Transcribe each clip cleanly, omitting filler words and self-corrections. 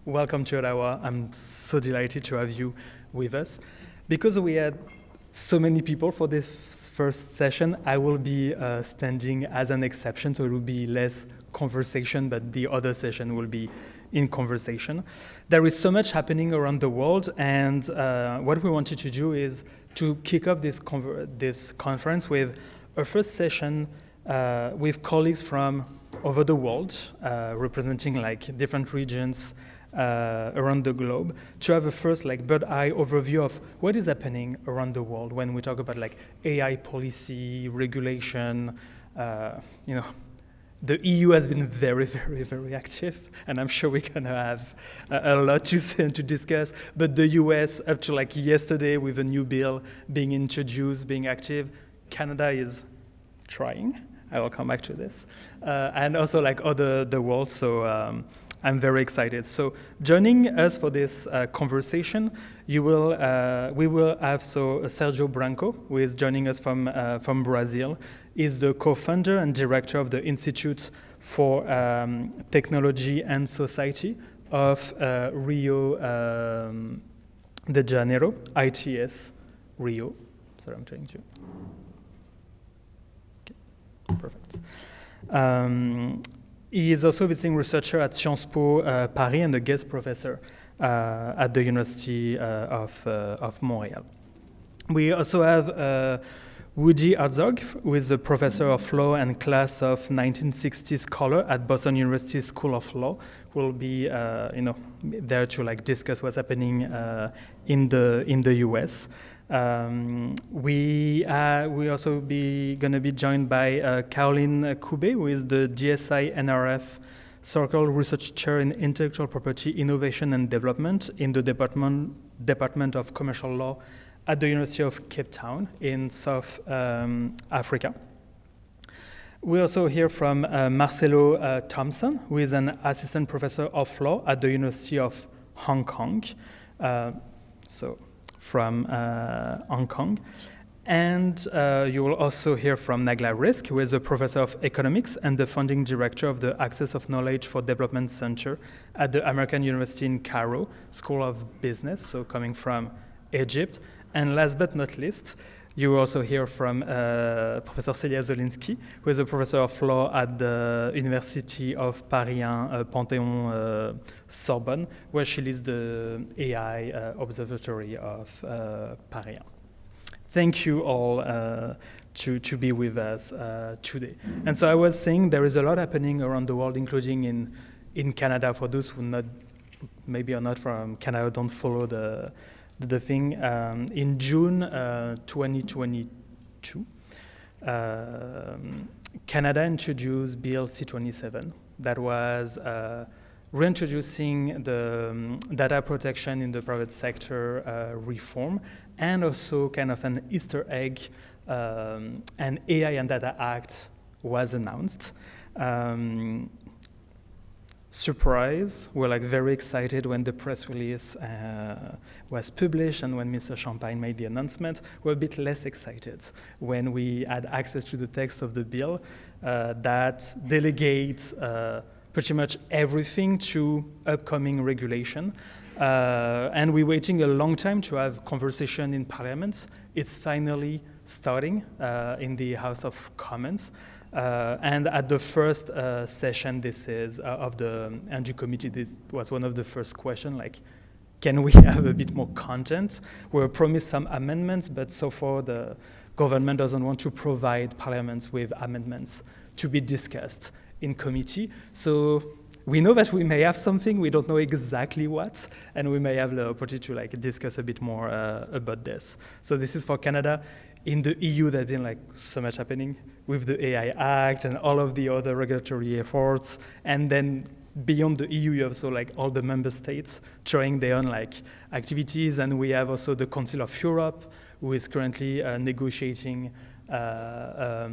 Welcome to Ottawa. I'm so delighted to have you with us. Because we had so many people for this first session, I will be standing as an exception, so it will be less conversation, but the other session will be in conversation. There is so much happening around the world, and what we wanted to do is to kick off this conference with a first session with colleagues from over the world, representing like different regions around the globe, to have a first like bird eye overview of what is happening around the world when we talk about like AI policy, regulation. The EU has been very, very, very active, and I'm sure we're gonna have a lot to say and to discuss. But the US, up to like yesterday, with a new bill being introduced, being active, Canada is trying. I will come back to this, and also like the world. So I'm very excited. So joining us for this conversation, we will have Sergio Branco, who is joining us from Brazil. He's the co-founder and director of the Institute for Technology and Society of Rio de Janeiro, ITS Rio. Sorry, I'm trying to. Okay, perfect. He is also a visiting researcher at Sciences Po Paris and a guest professor at the University of Montreal. We also have Woody Herzog, who is a professor of law and class of 1960s scholar at Boston University School of Law, who will be there to like discuss what's happening in the US. We also gonna be joined by Caroline Koube, who is the DSI NRF Circle Research Chair in Intellectual Property Innovation and Development in the Department of Commercial Law at the University of Cape Town in South Africa. We also hear from Marcelo Thompson, who is an assistant professor of law at the University of Hong Kong. From Hong Kong. And you will also hear from Nagla Risk, who is a professor of economics and the founding director of the Access of Knowledge for Development Center at the American University in Cairo, School of Business, so coming from Egypt. And last but not least, you will also hear from Professor Celia Zolinsky, who is a professor of law at the University of Paris Panthéon Sorbonne, where she leads the AI Observatory of Paris. Thank you all to be with us today. And so I was saying there is a lot happening around the world, including in Canada. For those who maybe are not from Canada, don't follow the thing. In June 2022, Canada introduced Bill C-27 that was reintroducing the data protection in the private sector reform, and also kind of an Easter egg, an AI and Data Act was announced. Surprise, we're like very excited when the press release was published and when Mr. Champagne made the announcement. We're a bit less excited when we had access to the text of the bill that delegates pretty much everything to upcoming regulation. And we're waiting a long time to have conversation in Parliament. It's finally starting in the House of Commons. And at the first session, of the Energy Committee, this was one of the first questions, like, can we have a bit more content? We were promised some amendments, but so far the government doesn't want to provide parliaments with amendments to be discussed in committee. So we know that we may have something, we don't know exactly what, and we may have the opportunity to like discuss a bit more about this. So this is for Canada. In the EU, there's been like so much happening with the AI Act and all of the other regulatory efforts. And then beyond the EU, you have also like all the member states trying their own like activities. And we have also the Council of Europe, who is currently negotiating a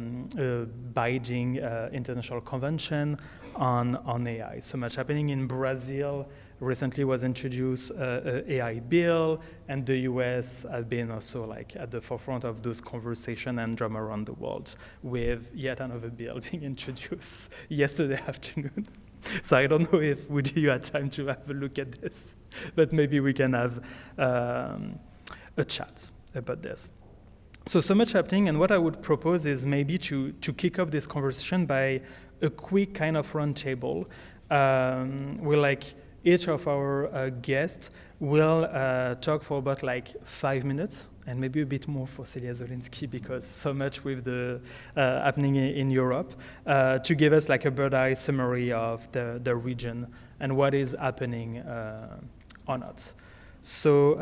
binding international convention on AI. So much happening in Brazil. Recently was introduced a AI bill, and the US has been also like at the forefront of those conversation and drama around the world with yet another bill being introduced yesterday afternoon. So I don't know if would you had time to have a look at this, but maybe we can have a chat about this. So much happening, and what I would propose is maybe to kick off this conversation by a quick kind of round table. We're like, each of our guests will talk for about like 5 minutes, and maybe a bit more for Celia Zolinsky, because so much with the happening in Europe, to give us like a bird's-eye summary of the region and what is happening or not. So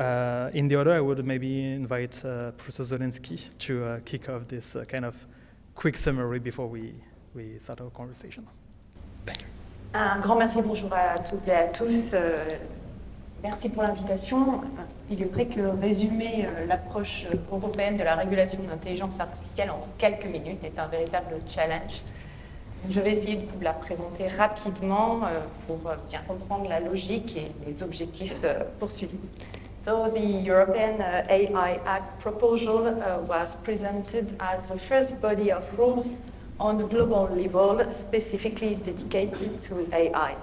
in the order, I would maybe invite Professor Zolinsky to kick off this kind of quick summary before we start our conversation. Thank you. Un grand merci, bonjour à toutes et à tous. Merci pour l'invitation. Il est vrai que résumer l'approche européenne de la régulation de l'intelligence artificielle en quelques minutes est un véritable challenge. Je vais essayer de vous la présenter rapidement pour bien comprendre la logique et les objectifs poursuivis. So the European AI Act proposal was presented as the first body of rules on the global level specifically dedicated to AI.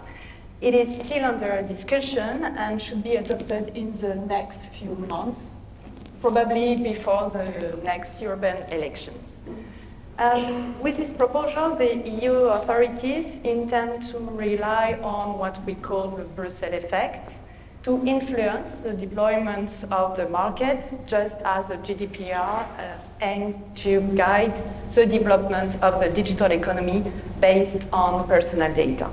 It is still under discussion and should be adopted in the next few months, probably before the next European elections. With this proposal, the EU authorities intend to rely on what we call the Brussels effect to influence the deployment of the market, just as the GDPR aims to guide the development of the digital economy based on personal data.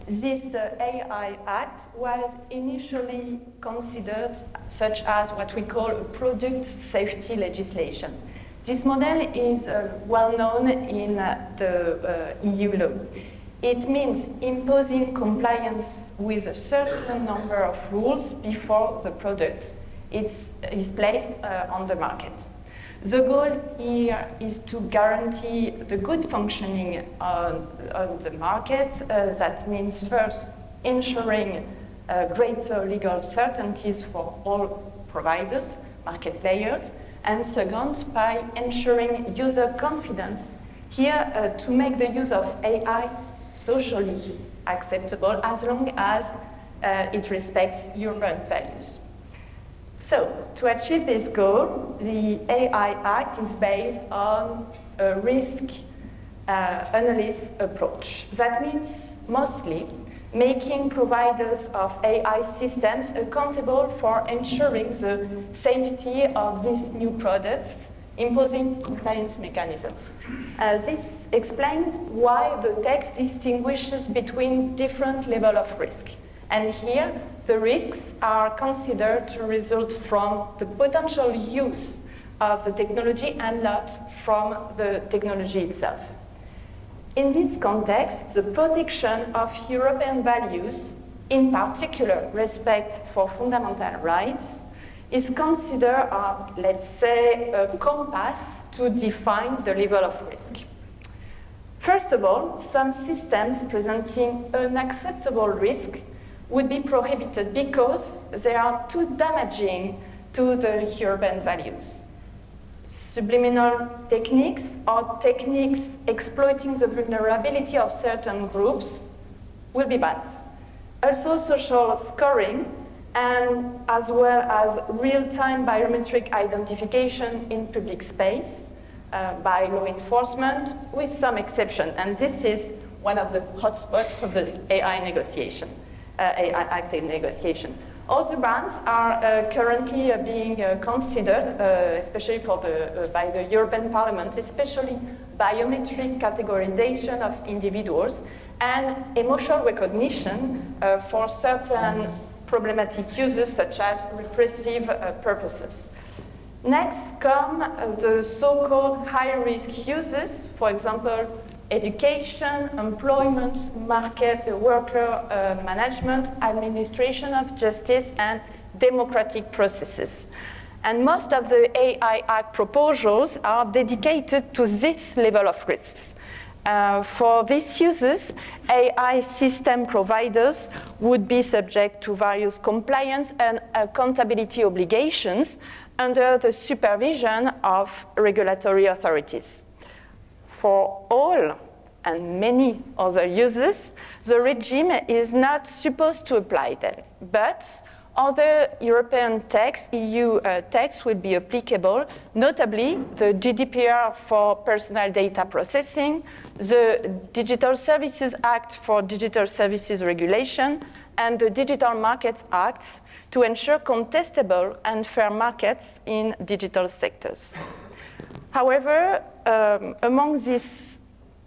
This AI Act was initially considered such as what we call a product safety legislation. This model is well known in the EU law. It means imposing compliance with a certain number of rules before the product is placed on the market. The goal here is to guarantee the good functioning of the market. That means first ensuring greater legal certainties for all providers, market players, and second, by ensuring user confidence here to make the use of AI socially acceptable as long as it respects European values. So, to achieve this goal, the AI Act is based on a risk analysis approach. That means mostly making providers of AI systems accountable for ensuring the safety of these new products, imposing compliance mechanisms. This explains why the text distinguishes between different levels of risk. And here, the risks are considered to result from the potential use of the technology and not from the technology itself. In this context, the protection of European values, in particular respect for fundamental rights, is considered, let's say, a compass to define the level of risk. First of all, some systems presenting an acceptable risk would be prohibited because they are too damaging to the European values. Subliminal techniques or techniques exploiting the vulnerability of certain groups will be banned. Also, social scoring and as well as real-time biometric identification in public space by law enforcement, with some exception. And this is one of the hotspots of the AI negotiation. AI Act negotiation. Other brands are currently being considered, especially by the European Parliament, especially biometric categorization of individuals and emotional recognition for certain problematic uses, such as repressive purposes. Next come the so-called high-risk uses, for example, education, employment, market, worker management, administration of justice, and democratic processes. And most of the AI Act proposals are dedicated to this level of risks. For these uses, AI system providers would be subject to various compliance and accountability obligations under the supervision of regulatory authorities. For all and many other uses, the regime is not supposed to apply them. But other European texts, EU texts, will be applicable, notably the GDPR for personal data processing, the Digital Services Act for digital services regulation, and the Digital Markets Act to ensure contestable and fair markets in digital sectors. However, among these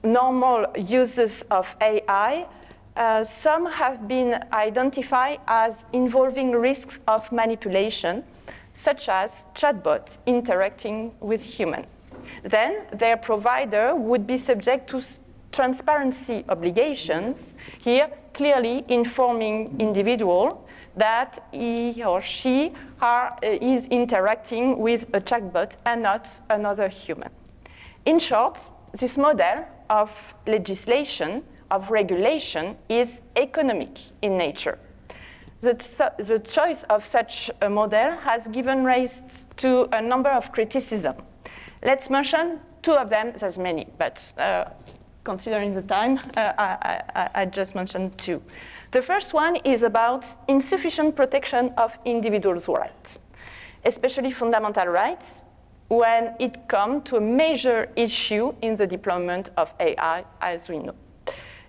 normal uses of AI, some have been identified as involving risks of manipulation, such as chatbots interacting with humans. Then their provider would be subject to transparency obligations, here clearly informing individual that he or she is interacting with a chatbot and not another human. In short, this model of legislation, of regulation, is economic in nature. The choice of such a model has given rise to a number of criticisms. Let's mention two of them. There's many, but considering the time, I just mentioned two. The first one is about insufficient protection of individuals' rights, especially fundamental rights, when it comes to a major issue in the deployment of AI, as we know.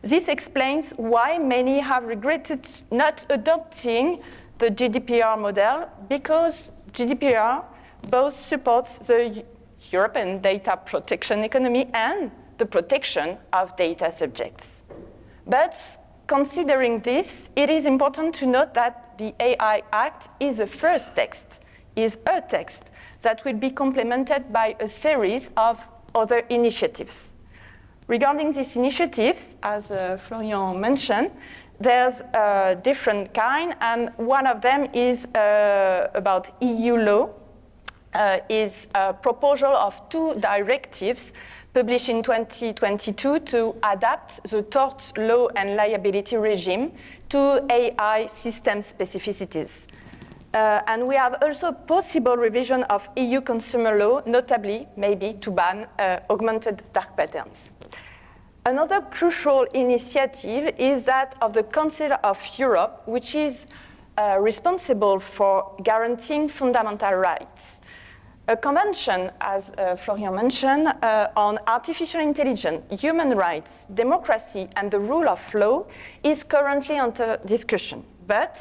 This explains why many have regretted not adopting the GDPR model, because GDPR both supports the European data protection economy and the protection of data subjects. But considering this, it is important to note that the AI Act is a first text, is a text that will be complemented by a series of other initiatives. Regarding these initiatives, as Florian mentioned, there's a different kind, and one of them is about EU law, is a proposal of two directives published in 2022 to adapt the tort law and liability regime to AI system specificities. And we have also possible revision of EU consumer law, notably maybe to ban augmented dark patterns. Another crucial initiative is that of the Council of Europe, which is responsible for guaranteeing fundamental rights. A convention, as Florian mentioned, on artificial intelligence, human rights, democracy, and the rule of law is currently under discussion. But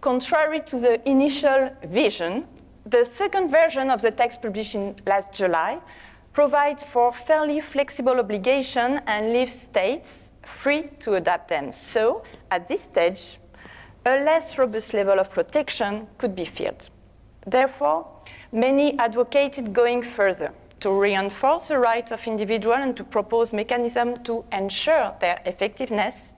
contrary to the initial vision, the second version of the text published in last July provides for fairly flexible obligation and leaves states free to adapt them. So, at this stage, a less robust level of protection could be feared. Therefore, many advocated going further to reinforce the rights of individuals and to propose mechanisms to ensure their effectiveness,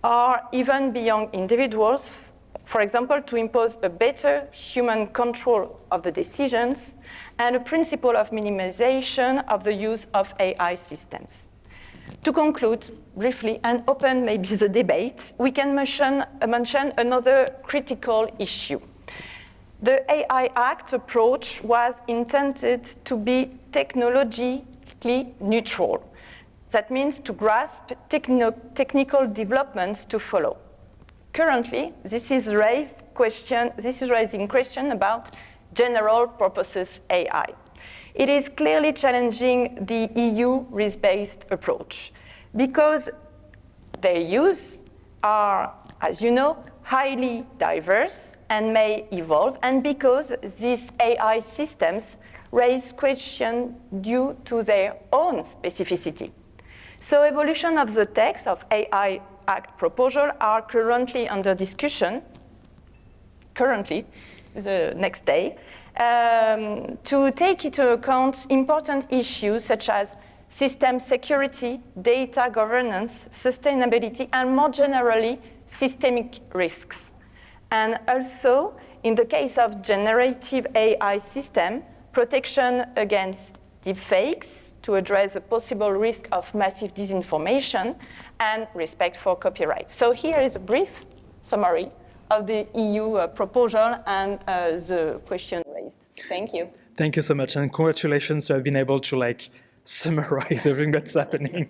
or even beyond individuals, for example, to impose a better human control of the decisions and a principle of minimization of the use of AI systems. To conclude briefly and open maybe the debate, we can mention another critical issue. The AI Act approach was intended to be technologically neutral. That means to grasp technical developments to follow. Currently, this is raising question about general purposes AI. It is clearly challenging the EU risk-based approach because their use are, as you know, highly diverse and may evolve, and because these AI systems raise questions due to their own specificity. So evolution of the text of AI Act proposal are currently under discussion, the next day, to take into account important issues such as system security, data governance, sustainability, and more generally, systemic risks. And also, in the case of generative AI system, protection against deepfakes to address the possible risk of massive disinformation and respect for copyright. So here is a brief summary of the EU proposal and the question raised. Thank you. Thank you so much, and congratulations to have been able to summarize everything that's happening.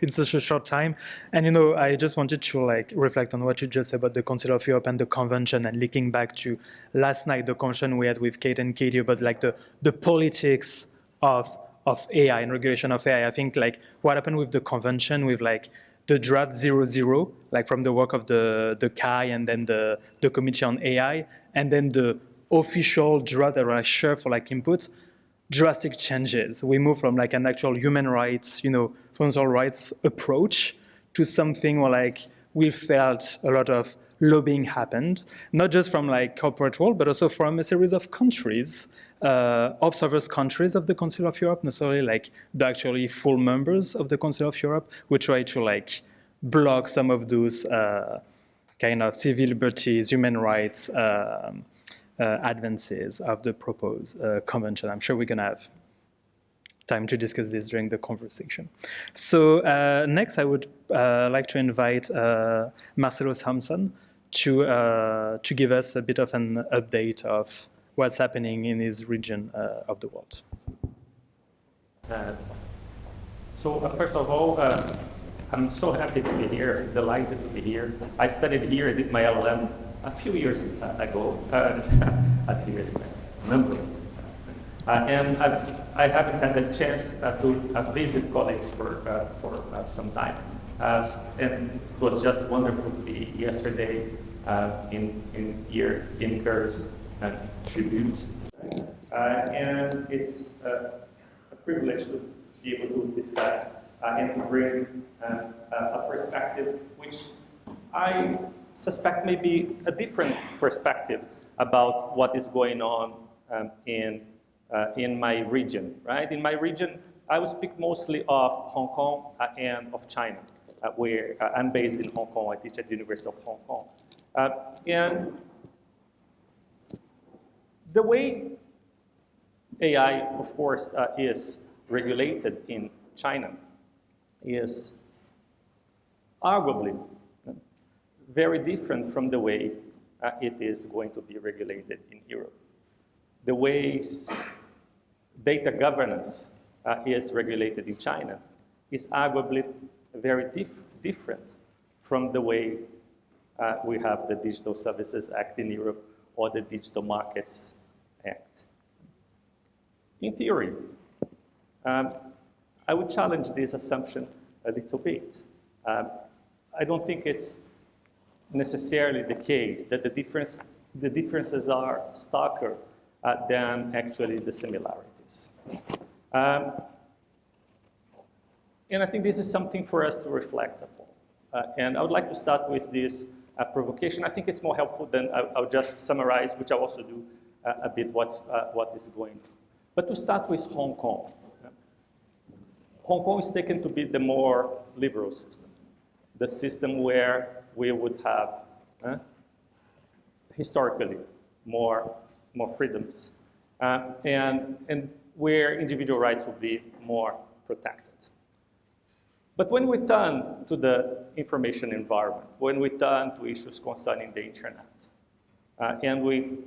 in such a short time. And, you know, I just wanted to like reflect on what you just said about the Council of Europe and the convention, and linking back to last night, the conversation we had with Kate and Katie about like the politics of AI and regulation of AI. I think like what happened with the convention, with like the draft 00, like from the work of the CAI and then the Committee on AI, and then the official draft that was shared for like input, drastic changes. We move from like an actual human rights, you know, fundamental rights approach to something where like we felt a lot of lobbying happened, not just from like corporate world, but also from a series of countries, observers countries of the Council of Europe, not necessarily like the actually full members of the Council of Europe, who try to like block some of those kind of civil liberties, human rights advances of the proposed convention. I'm sure we're going to have time to discuss this during the conversation. So next, I would like to invite Marcelo Thompson to give us a bit of an update of what's happening in his region of the world. First of all, I'm so happy to be here, delighted to be here. I studied here, I did my LLM a few years ago, a few years back, a number of years back. And I haven't had the chance to visit colleagues for some time. And it was just wonderful to be yesterday in Kerr's tribute. And it's a privilege to be able to discuss and to bring a perspective which I suspect may be a different perspective about what is going on in my region, right? In my region, I will speak mostly of Hong Kong and of China, where I'm based in Hong Kong. I teach at the University of Hong Kong. And the way AI, of course, is regulated in China is arguably very different from the way it is going to be regulated in Europe. The ways data governance is regulated in China is arguably very different from the way we have the Digital Services Act in Europe or the Digital Markets Act. In theory, I would challenge this assumption a little bit. I don't think it's necessarily the case that the differences are starker than actually the similarities. And I think this is something for us to reflect upon. And I would like to start with this provocation. I think it's more helpful than I'll just summarize, which I'll also do a bit what is going on. But to start with Hong Kong. Hong Kong is taken to be the more liberal system, the system where we would have historically more freedoms and where individual rights will be more protected. But when we turn to the information environment, when we turn to issues concerning the internet, and we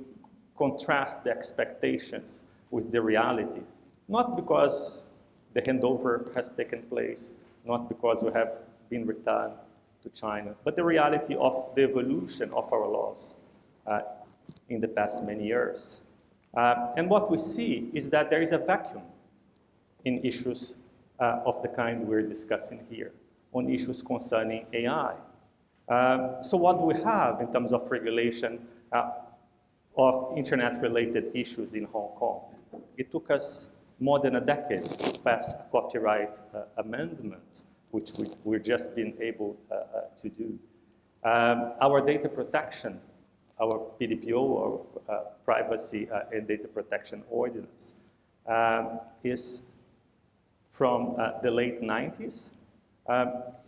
contrast the expectations with the reality, not because the handover has taken place, not because we have been returned to China, but the reality of the evolution of our laws in the past many years. And what we see is that there is a vacuum in issues of the kind we're discussing here, on issues concerning AI. So what do we have in terms of regulation of internet-related issues in Hong Kong? It took us more than a decade to pass a copyright amendment, which we've just been able to do. Our data protection, our PDPO, or Privacy and Data Protection Ordinance, is from the late 90s,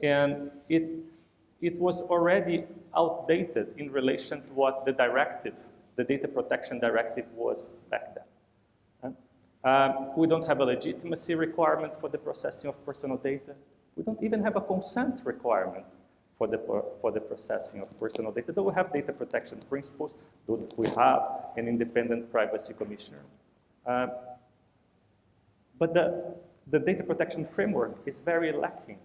and it was already outdated in relation to what the directive, the Data Protection Directive, was back then. We don't have a legitimacy requirement for the processing of personal data. We don't even have a consent requirement for the processing of personal data, though we have data protection principles, though we have an independent privacy commissioner. But the data protection framework is very lacking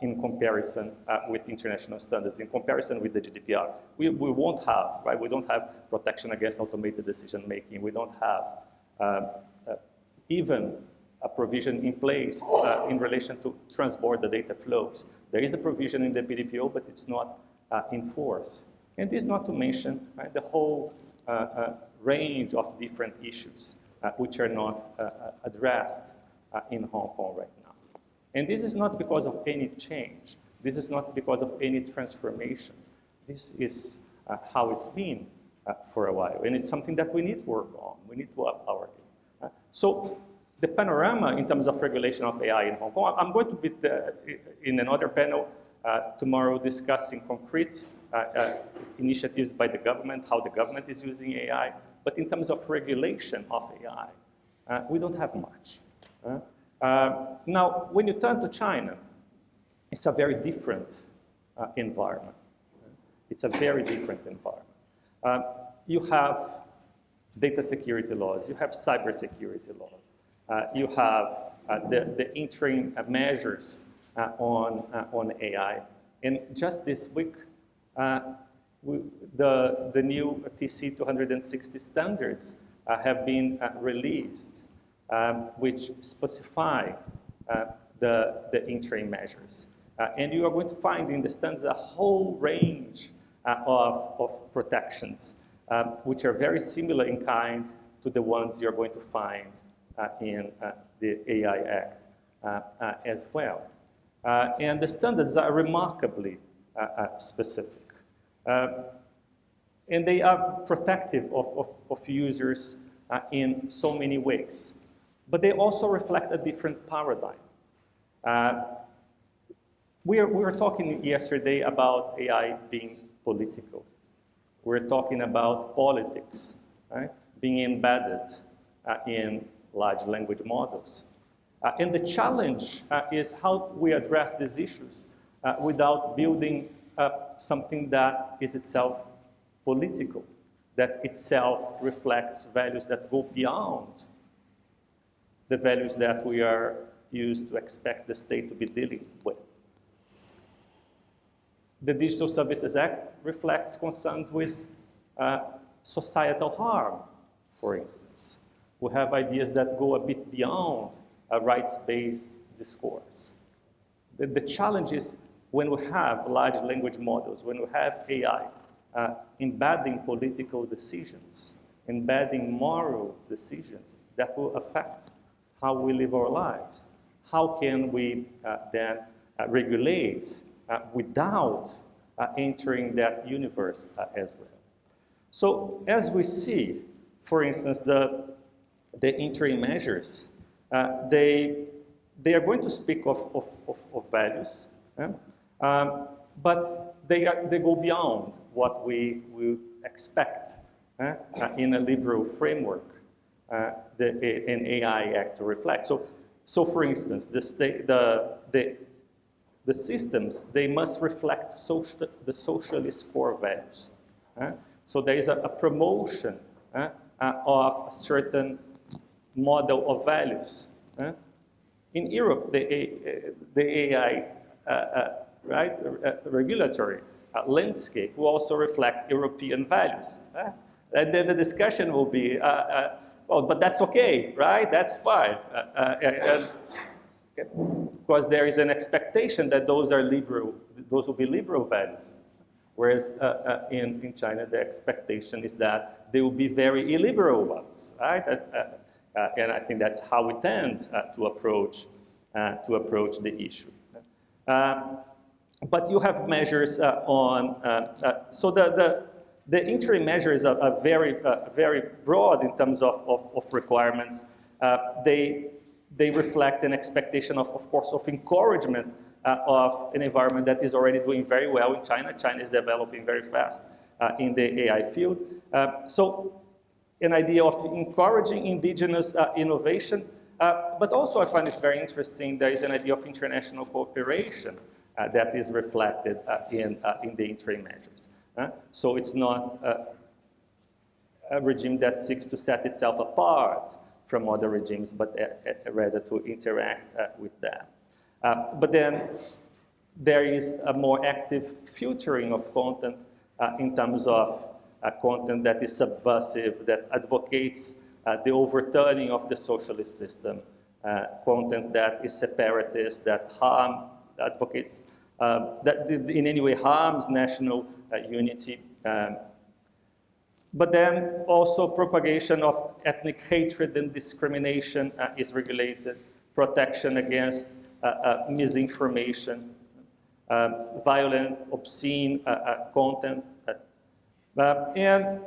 in comparison with international standards, in comparison with the GDPR. We won't have, right? We don't have protection against automated decision making. We don't have even a provision in place in relation to transborder data flows. There is a provision in the PDPO, but it's not in force. And this not to mention the whole range of different issues which are not addressed in Hong Kong right now. And this is not because of any change. This is not because of any transformation. This is how it's been for a while. And it's something that we need to work on. We need to up our game. So the panorama in terms of regulation of AI in Hong Kong, I'm going to be in another panel tomorrow discussing concrete initiatives by the government, how the government is using AI. But in terms of regulation of AI, we don't have much. Now, when you turn to China, it's a very different environment. It's a very different environment. You have data security laws, you have cybersecurity laws, you have the interim measures on AI. And just this week, the new TC 260 standards have been released, which specify the interim measures. And you are going to find in the standards a whole range of protections, which are very similar in kind to the ones you're going to find in the AI Act as well. And the standards are remarkably specific. And they are protective of users in so many ways. But they also reflect a different paradigm. We were talking yesterday about AI being political. We're talking about politics, right, being embedded in large language models. And the challenge is how we address these issues without building up something that is itself political, that itself reflects values that go beyond the values that we are used to expect the state to be dealing with. The Digital Services Act reflects concerns with societal harm, for instance. We have ideas that go a bit beyond a rights-based discourse. The challenge is when we have large language models, when we have AI embedding political decisions, embedding moral decisions that will affect how we live our lives. How can we then regulate without entering that universe as well? So as we see, for instance, the interim measures, they are going to speak of values, but they go beyond what we expect in a liberal framework an AI Act to reflect. So for instance, the systems, they must reflect the socialist core values. So there is a promotion of a certain model of values. In Europe, the AI regulatory landscape will also reflect European values. And then the discussion will be, well, but that's okay, right? That's fine. Because there is an expectation that those will be liberal values. Whereas in China, the expectation is that they will be very illiberal ones, right? And I think that's how we tend to approach the issue. But you have measures on, so the interim measures are very broad in terms of requirements. They reflect an expectation of course, of encouragement of an environment that is already doing very well in China. China is developing very fast in the AI field. So an idea of encouraging indigenous innovation, but also I find it very interesting, there is an idea of international cooperation that is reflected in the interim measures. So it's not a regime that seeks to set itself apart from other regimes, but rather to interact with them. But then there is a more active filtering of content in terms of content that is subversive, that advocates the overturning of the socialist system, content that is separatist, that advocates, that in any way harms national unity. But then also propagation of ethnic hatred and discrimination is regulated, protection against misinformation, violent, obscene content, and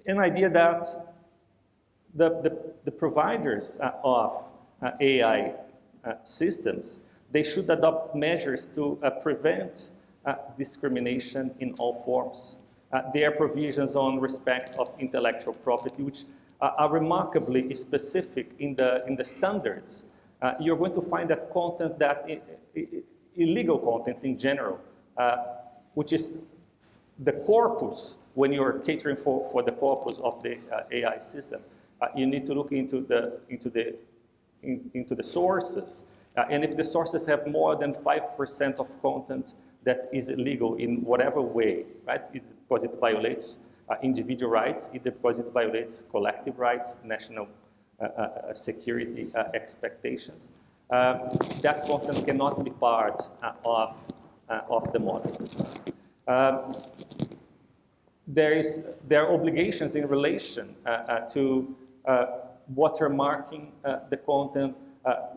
an idea that the providers of AI systems, they should adopt measures to prevent discrimination in all forms. There are provisions on respect of intellectual property, which are remarkably specific in the standards. You're going to find that content that illegal content in general, which is the corpus, when you're catering for the corpus of the AI system, you need to look into the sources. And if the sources have more than 5% of content that is illegal in whatever way, right? Because it violates individual rights, either because it violates collective rights, national security expectations. That content cannot be part of the model. There are obligations in relation to watermarking the content,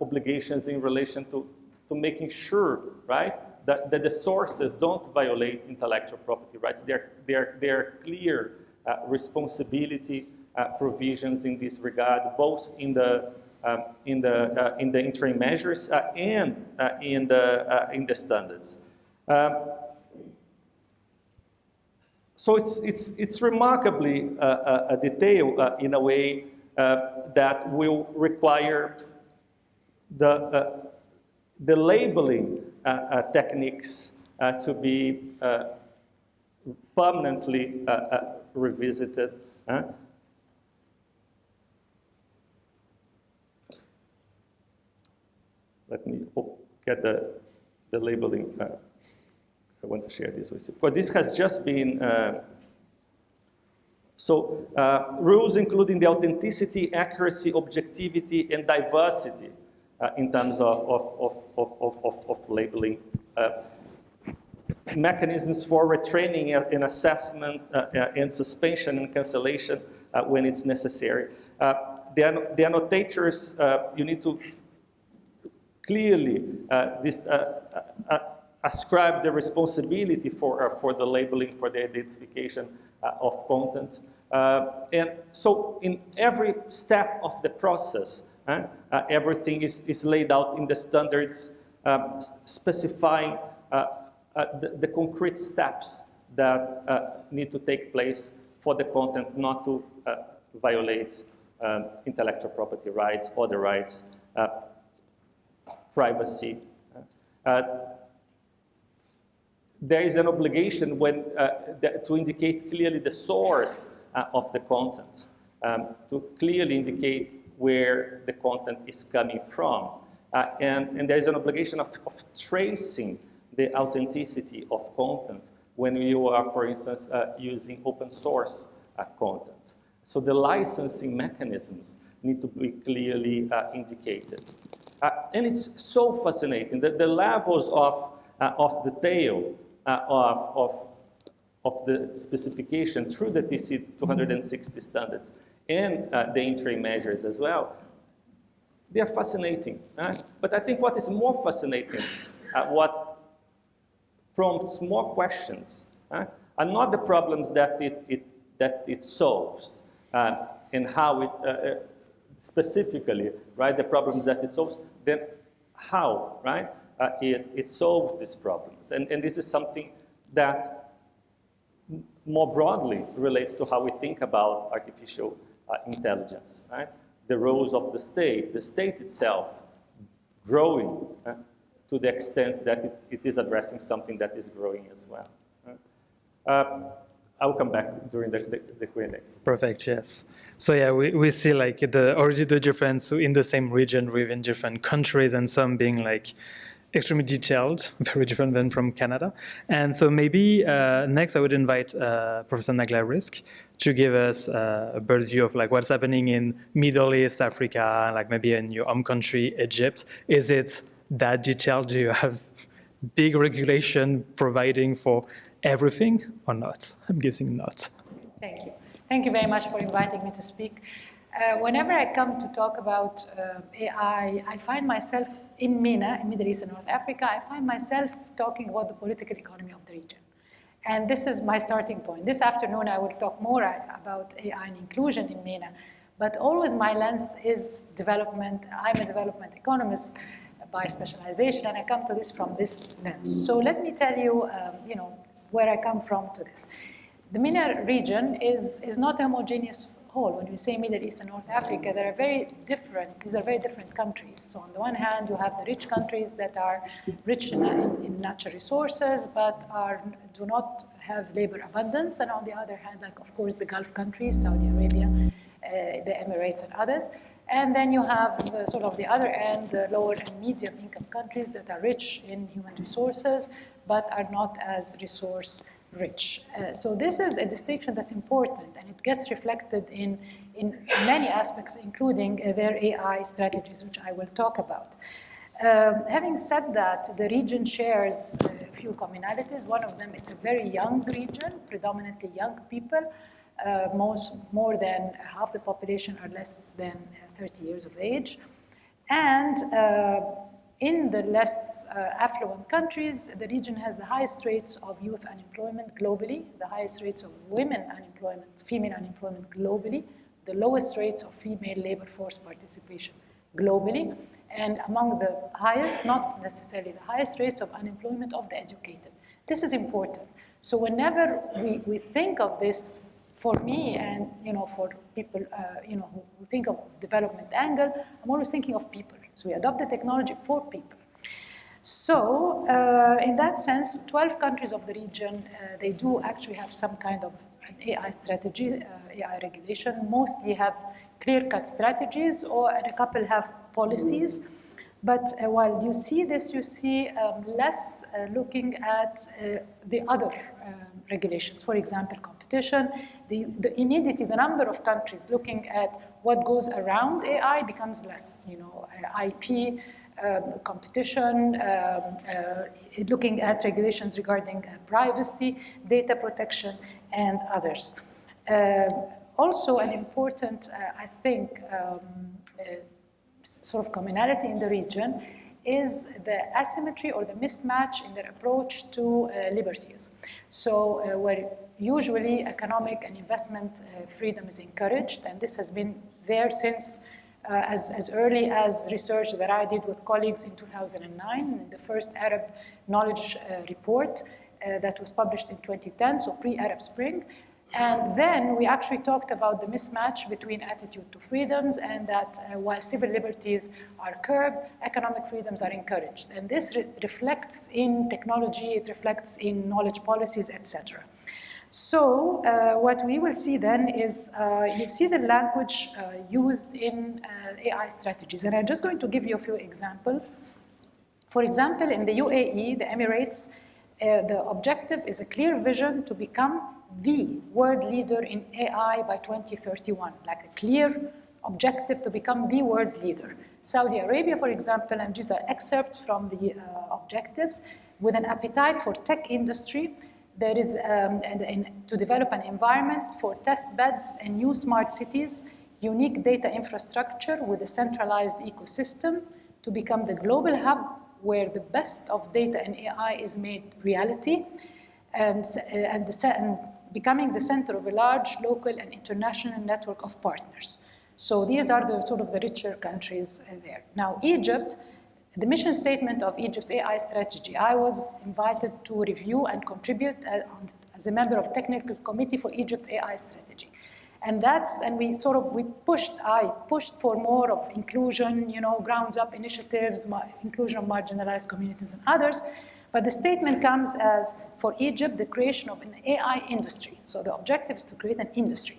obligations in relation to making sure, right, that the sources don't violate intellectual property rights. There are clear responsibility provisions in this regard, both in the interim measures and in the standards. So it's remarkably a detail in a way that will require the labeling techniques to be permanently revisited. Let me get the labeling. I want to share this with you. But this has just been, rules including the authenticity, accuracy, objectivity, and diversity in terms of labeling. Mechanisms for retraining and assessment and suspension and cancellation when it's necessary. The annotators, you need to clearly ascribe the responsibility for the labeling, for the identification of content. And so in every step of the process, everything is laid out in the standards, specifying the concrete steps that need to take place for the content not to violate intellectual property rights, other rights, privacy. There is an obligation to indicate clearly the source of the content, to clearly indicate where the content is coming from. And there is an obligation of tracing the authenticity of content when you are, for instance, using open source content. So the licensing mechanisms need to be clearly indicated. And it's so fascinating that the levels of detail of the specification through the TC 260 standards and the interim measures as well, they are fascinating. But I think what is more fascinating, what prompts more questions, are not the problems that it solves and how it specifically, right, the problems that it solves, then how, right? It solves these problems. And this is something that more broadly relates to how we think about artificial intelligence, right? The roles of the state itself growing to the extent that it is addressing something that is growing as well. I will come back during the Q&As. Perfect, yes. So yeah, we see like already the difference in the same region within different countries, and some being like extremely detailed, very different than from Canada. And so maybe next I would invite Professor Nagla Risk to give us a bird view of like what's happening in Middle East, Africa, like maybe in your home country, Egypt. Is it that detailed? Do you have big regulation providing for everything or not? I'm guessing not. Thank you. Thank you very much for inviting me to speak. Whenever I come to talk about AI, I find myself in MENA, in Middle East and North Africa, I find myself talking about the political economy of the region. And this is my starting point. This afternoon, I will talk more about AI and inclusion in MENA. But always my lens is development. I'm a development economist by specialization, and I come to this from this lens. So let me tell you, where I come from to this. The MENA region is not a homogeneous whole. When we say Middle East and North Africa, these are very different countries. So on the one hand, you have the rich countries that are rich in natural resources, but do not have labor abundance. And on the other hand, like of course the Gulf countries, Saudi Arabia, the Emirates and others. And then you have sort of the other end, the lower and medium income countries that are rich in human resources, but are not as resource rich. So this is a distinction that's important, and it gets reflected in many aspects, including their AI strategies, which I will talk about. Having said that, the region shares a few commonalities. One of them, it's a very young region, predominantly young people. More than half the population are less than 30 years of age. And in the less affluent countries, the region has the highest rates of youth unemployment globally, the highest rates of women unemployment, female unemployment globally, the lowest rates of female labor force participation globally, and among the highest, not necessarily the highest rates of unemployment of the educated. This is important. So whenever we think of this, for me and for people who think of development angle, I'm always thinking of people. So we adopt the technology for people. So in that sense, 12 countries of the region, they do actually have some kind of an AI strategy, AI regulation. Mostly have clear-cut strategies, or a couple have policies. But while you see this, you see less looking at the other regulations. For example, competition. Immediately, the number of countries looking at what goes around AI becomes less. IP, competition, looking at regulations regarding privacy, data protection, and others. Also, an important, I think, sort of commonality in the region is the asymmetry or the mismatch in their approach to liberties. So where usually economic and investment freedom is encouraged, and this has been there since as early as research that I did with colleagues in 2009, the first Arab knowledge report that was published in 2010, so pre-Arab Spring. And then we actually talked about the mismatch between attitude to freedoms, and that while civil liberties are curbed, economic freedoms are encouraged. And this reflects in technology, it reflects in knowledge policies, etc. So what we will see then is, you see the language used in AI strategies. And I'm just going to give you a few examples. For example, in the UAE, the Emirates, the objective is a clear vision to become the world leader in AI by 2031, like a clear objective to become the world leader. Saudi Arabia, for example, and these are excerpts from the objectives, with an appetite for tech industry. There is to develop an environment for test beds and new smart cities, unique data infrastructure with a centralized ecosystem to become the global hub where the best of data and AI is made reality, and becoming the center of a large local and international network of partners. So these are the sort of the richer countries there. Now, Egypt, the mission statement of Egypt's AI strategy, I was invited to review and contribute as a member of the technical committee for Egypt's AI strategy. And I pushed for more of inclusion, grounds up initiatives, inclusion of marginalized communities and others. But the statement comes as, for Egypt, the creation of an AI industry. So the objective is to create an industry.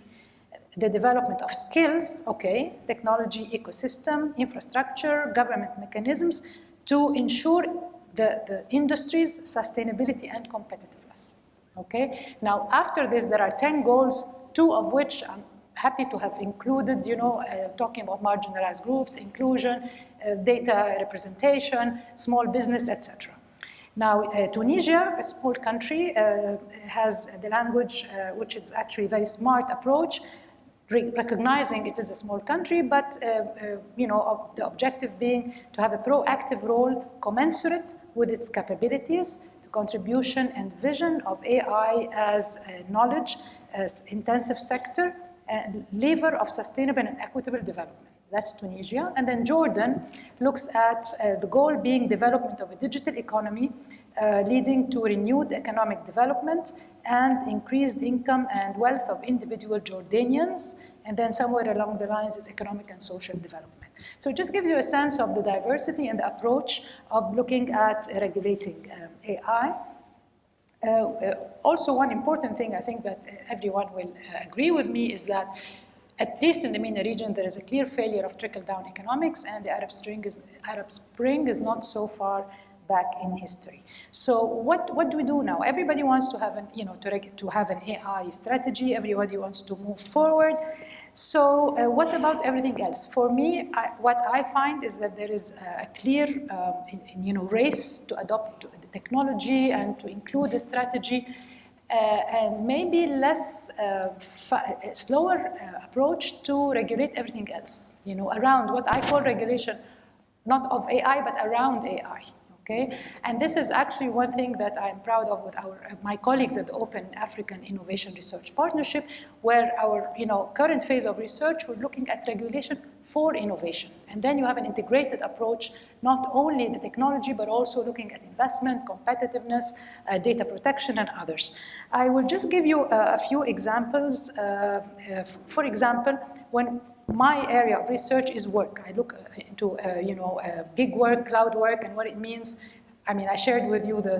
The development of skills, okay, technology ecosystem, infrastructure, government mechanisms to ensure the industry's sustainability and competitiveness, okay? Now, after this, there are 10 goals, 2 of which I'm happy to have included, talking about marginalized groups, inclusion, data representation, small business, etc. Now, Tunisia, a small country, has the language, which is actually a very smart approach, recognizing it is a small country, but the objective being to have a proactive role commensurate with its capabilities, the contribution and vision of AI as a knowledge, as intensive sector, and lever of sustainable and equitable development. That's Tunisia. And then Jordan looks at the goal being development of a digital economy leading to renewed economic development and increased income and wealth of individual Jordanians. And then somewhere along the lines is economic and social development. So it just gives you a sense of the diversity and the approach of looking at regulating AI. Also, one important thing I think that everyone will agree with me is that at least in the MENA region, there is a clear failure of trickle-down economics, and the Arab Spring is not so far back in history. So what do we do now? Everybody wants to have to have an AI strategy. Everybody wants to move forward. So what about everything else? For me, what I find is that there is a clear race to adopt the technology and to include a strategy. And maybe less slower approach to regulate everything else, around what I call regulation, not of AI, but around AI, okay? And this is actually one thing that I'm proud of with my colleagues at the Open African Innovation Research Partnership, where our current phase of research, we're looking at regulation for innovation. And then you have an integrated approach, not only the technology, but also looking at investment, competitiveness, data protection, and others. I will just give you a few examples. For example, when my area of research is work, I look into gig work, cloud work, and what it means. I mean, I shared with you the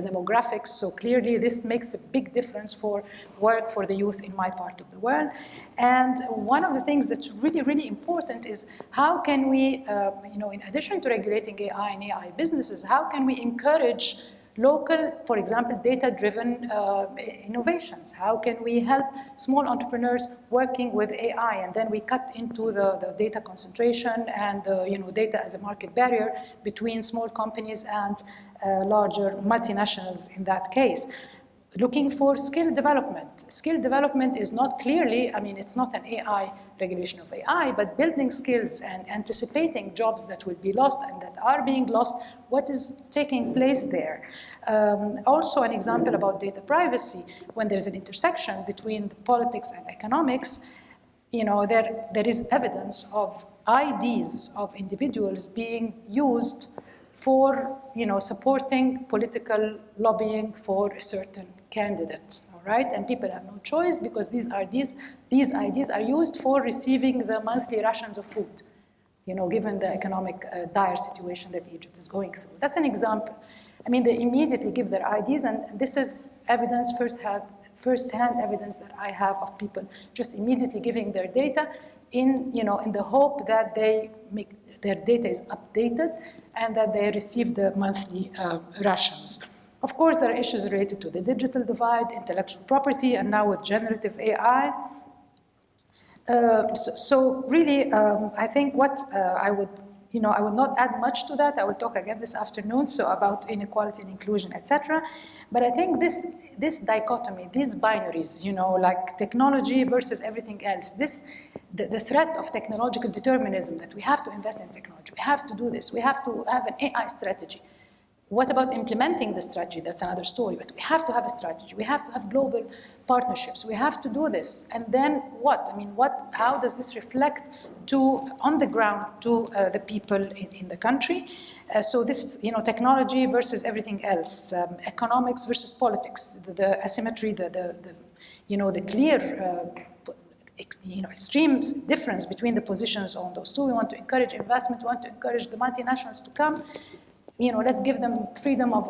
demographics, so clearly this makes a big difference for work for the youth in my part of the world. And one of the things that's really, really important is how can we, in addition to regulating AI and AI businesses, how can we encourage local, for example, data-driven innovations? How can we help small entrepreneurs working with AI? And then we cut into the data concentration and the data as a market barrier between small companies and larger multinationals in that case. Looking for skill development. Skill development is not clearly, I mean, it's not an AI regulation of AI, but building skills and anticipating jobs that will be lost and that are being lost, what is taking place there. Also an example about data privacy, when there's an intersection between the politics and economics, there is evidence of IDs of individuals being used for supporting political lobbying for a certain candidate, all right? And people have no choice because these IDs are used for receiving the monthly rations of food, given the economic dire situation that Egypt is going through. That's an example. I mean, they immediately give their IDs, and this is evidence, first-hand evidence that I have of people just immediately giving their data in the hope that their data is updated and that they receive the monthly rations. Of course, there are issues related to the digital divide, intellectual property, and now with generative AI. So really, I think what I would not add much to that. I will talk again this afternoon, so about inequality and inclusion, etc. But I think this dichotomy, these binaries, like technology versus everything else, the threat of technological determinism, that we have to invest in technology, we have to do this, we have to have an AI strategy. What about implementing the strategy? That's another story, but we have to have a strategy. We have to have global partnerships. We have to do this. And then what? I mean, how does this reflect on the ground to the people in the country? So this, technology versus everything else, economics versus politics, the asymmetry, the clear extreme difference between the positions on those two. We want to encourage investment, we want to encourage the multinationals to come. let's give them freedom of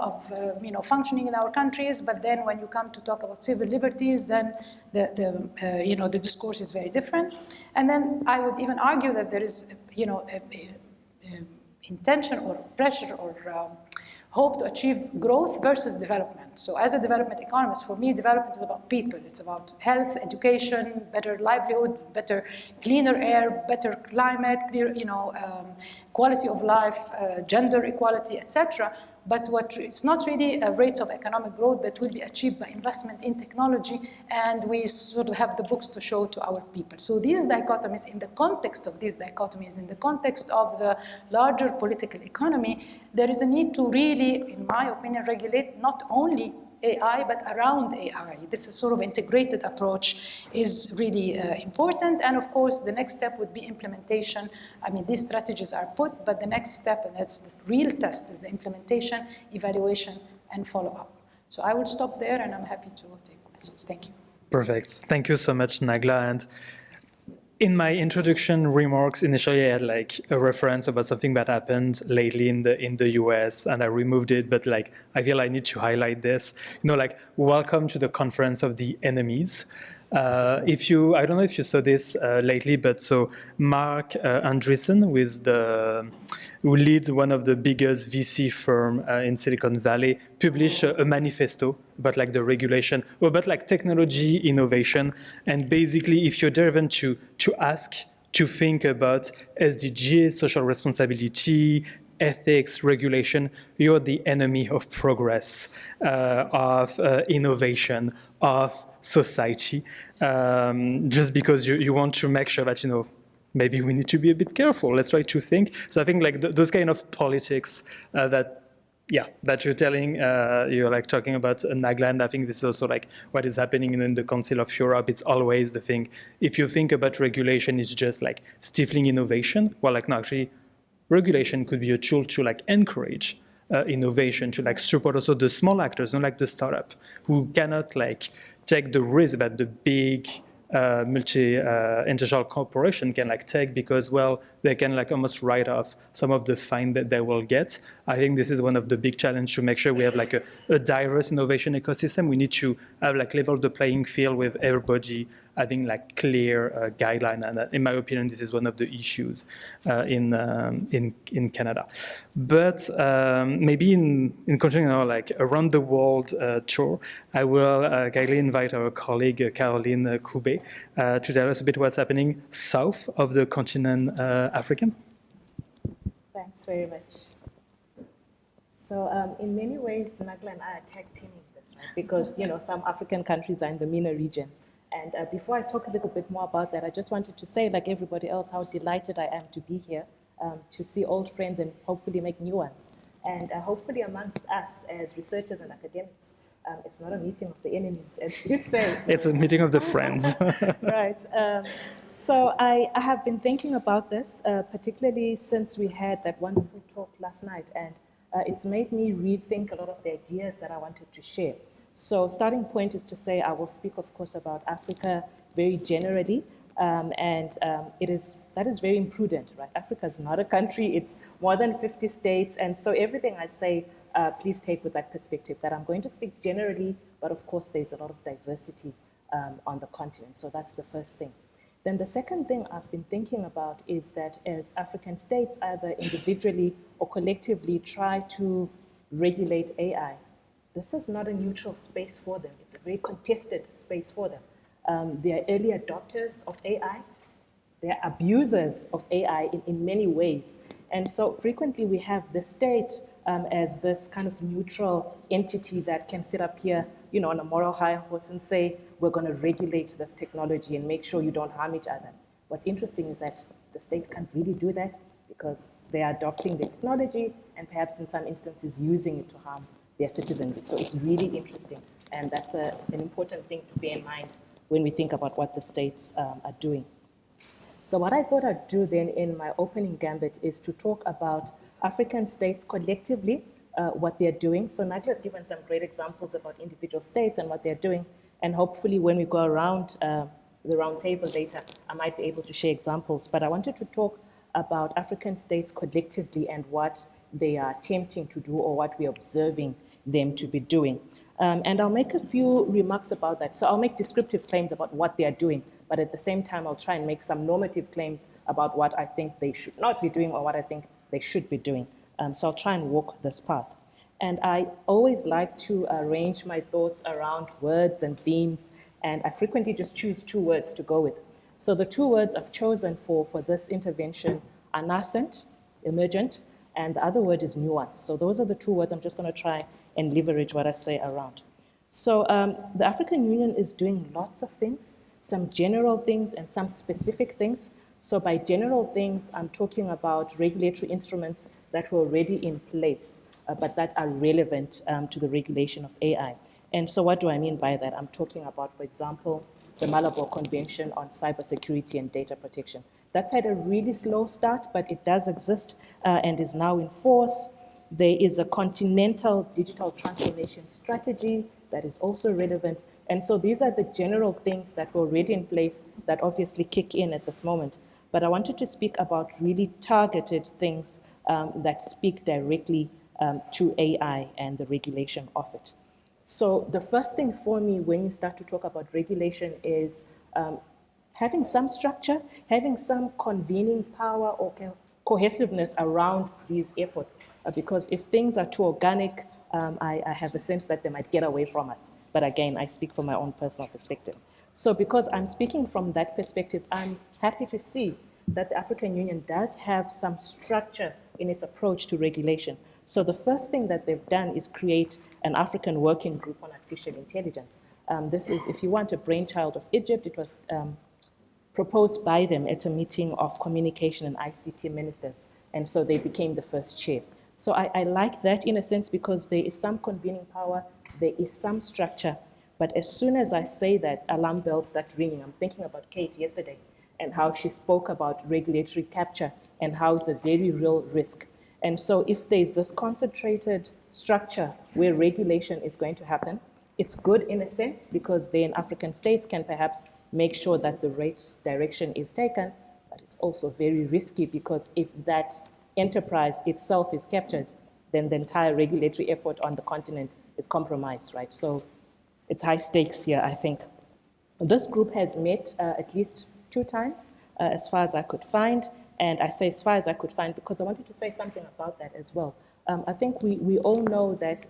functioning in our countries, but then when you come to talk about civil liberties, then the discourse is very different. And then I would even argue that there is, intention or pressure or hope to achieve growth versus development. So as a development economist, for me, development is about people. It's about health, education, better livelihood, better, cleaner air, better climate, quality of life, gender equality, etc. But it's not really a rate of economic growth that will be achieved by investment in technology, and we sort of have the books to show to our people. So these dichotomies, in the context of these dichotomies, in the context of the larger political economy, there is a need to really, in my opinion, regulate not only AI, but around AI. This is sort of integrated approach is really important. And of course, the next step would be implementation. I mean, these strategies are put, but the next step, and that's the real test, is the implementation, evaluation, and follow-up. So I will stop there, and I'm happy to take questions. Thank you. Perfect. Thank you so much, Nagla. And in my introduction remarks, initially I had like a reference about something that happened lately in the US, and I removed it, but like I feel I need to highlight this. Welcome to the Conference of the Enemies. I don't know if you saw this lately, but so Mark Andreessen, who leads one of the biggest VC firm in Silicon Valley, published a manifesto about like the regulation, or about like technology innovation. And basically, if you're driven to think about SDGs, social responsibility, ethics, regulation, you're the enemy of progress, of innovation, of society, just because you want to make sure that, maybe we need to be a bit careful. Let's try to think. So I think like those kind of politics that you're telling, you're like talking about Nagla, and I think this is also like what is happening in the Council of Europe. It's always the thing. If you think about regulation, it's just like stifling innovation. Well, like no, actually, regulation could be a tool to like encourage innovation, to like support also the small actors, not like the startup, who cannot like take the risk that the big multi-international corporation can like take, because, well, they can like almost write off some of the fine that they will get. I think this is one of the big challenges, to make sure we have like a diverse innovation ecosystem. We need to have like level the playing field with everybody having like clear guideline. And in my opinion, this is one of the issues in Canada. But maybe in continuing our like around the world tour, I will kindly invite our colleague Caroline Coubet to tell us a bit what's happening south of the continent African. Thanks very much. So in many ways, Nagla and I are tag teaming this, right? Because some African countries are in the MENA region. And before I talk a little bit more about that, I just wanted to say, like everybody else, how delighted I am to be here, to see old friends and hopefully make new ones. And hopefully amongst us as researchers and academics, it's not a meeting of the enemies, as you say. It's a meeting of the friends. Right. So I have been thinking about this, particularly since we had that wonderful talk last night. And it's made me rethink a lot of the ideas that I wanted to share. So starting point is to say I will speak, of course, about Africa very generally, that is very imprudent, right? Africa is not a country, it's more than 50 states, and so everything I say, please take with that perspective, that I'm going to speak generally, but of course there's a lot of diversity on the continent, so that's the first thing. Then the second thing I've been thinking about is that as African states, either individually or collectively, try to regulate AI, this is not a neutral space for them. It's a very contested space for them. They are early adopters of AI. They are abusers of AI in many ways. And so frequently we have the state as this kind of neutral entity that can sit up here, on a moral high horse and say, we're going to regulate this technology and make sure you don't harm each other. What's interesting is that the state can't really do that because they are adopting the technology and perhaps in some instances using it to harm their citizenry. So it's really interesting, and that's an important thing to bear in mind when we think about what the states are doing. So what I thought I'd do then in my opening gambit is to talk about African states collectively, what they're doing. So Nagla has given some great examples about individual states and what they're doing, and hopefully when we go around the round table later, I might be able to share examples. But I wanted to talk about African states collectively and what they are attempting to do or what we're observing them to be doing. And I'll make a few remarks about that. So I'll make descriptive claims about what they are doing, but at the same time, I'll try and make some normative claims about what I think they should not be doing or what I think they should be doing. So I'll try and walk this path. And I always like to arrange my thoughts around words and themes, and I frequently just choose 2 words to go with. So the 2 words I've chosen for this intervention are nascent, emergent, and the other word is nuance. So those are the 2 words I'm just going to try and leverage what I say around. So the African Union is doing lots of things, some general things and some specific things. So by general things, I'm talking about regulatory instruments that were already in place, but that are relevant to the regulation of AI. And so what do I mean by that? I'm talking about, for example, the Malabo Convention on Cybersecurity and Data Protection. That's had a really slow start, but it does exist and is now in force. There is a continental digital transformation strategy that is also relevant. And so these are the general things that were already in place that obviously kick in at this moment. But I wanted to speak about really targeted things that speak directly to AI and the regulation of it. So the first thing for me when you start to talk about regulation is having some structure, having some convening power or cohesiveness around these efforts. Because if things are too organic, I have a sense that they might get away from us. But again, I speak from my own personal perspective. So because I'm speaking from that perspective, I'm happy to see that the African Union does have some structure in its approach to regulation. So the first thing that they've done is create an African working group on artificial intelligence. This is, if you want, a brainchild of Egypt. It was proposed by them at a meeting of communication and ICT ministers. And so they became the first chair. So I like that in a sense because there is some convening power, there is some structure. But as soon as I say that, alarm bells start ringing. I'm thinking about Kate yesterday and how she spoke about regulatory capture and how it's a very real risk. And so if there's this concentrated structure where regulation is going to happen, it's good in a sense because then African states can perhaps make sure that the right direction is taken, but it's also very risky because if that enterprise itself is captured, then the entire regulatory effort on the continent is compromised, right? So it's high stakes here, I think. This group has met at least 2 times, as far as I could find. And I say as far as I could find because I wanted to say something about that as well. I think we all know that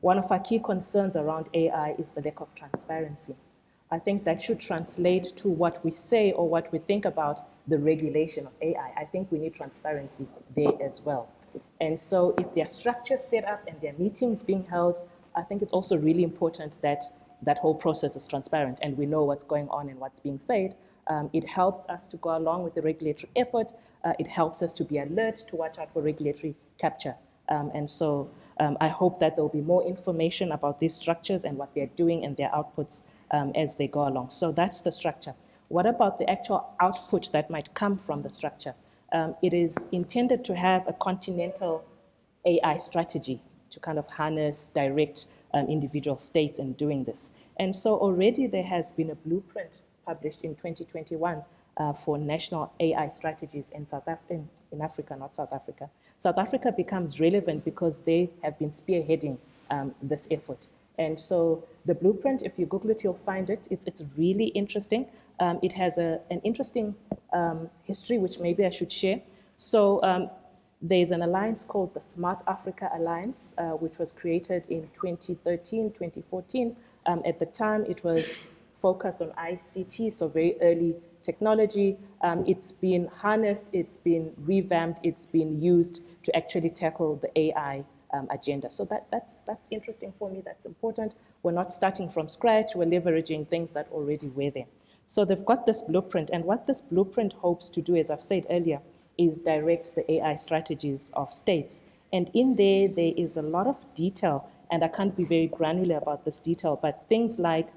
one of our key concerns around AI is the lack of transparency. I think that should translate to what we say or what we think about the regulation of AI. I think we need transparency there as well. And so if there are structures set up and there are meetings being held, I think it's also really important that that whole process is transparent and we know what's going on and what's being said. It helps us to go along with the regulatory effort. It helps us to be alert to watch out for regulatory capture. And so I hope that there will be more information about these structures and what they're doing and their outputs as they go along. So that's the structure. What about the actual output that might come from the structure? It is intended to have a continental AI strategy to kind of harness, direct individual states in doing this. And so already there has been a blueprint published in 2021 for national AI strategies in in Africa, not South Africa. South Africa becomes relevant because they have been spearheading this effort. And so the blueprint, if you Google it, you'll find it. It's really interesting. It has an interesting history, which maybe I should share. So there's an alliance called the Smart Africa Alliance, which was created in 2013, 2014. At the time, it was focused on ICT, so very early technology. It's been harnessed, it's been revamped, it's been used to actually tackle the AI agenda. So that's interesting for me, that's important. We're not starting from scratch, we're leveraging things that already were there. So they've got this blueprint, and what this blueprint hopes to do, as I've said earlier, is direct the AI strategies of states. And in there is a lot of detail, and I can't be very granular about this detail, but things like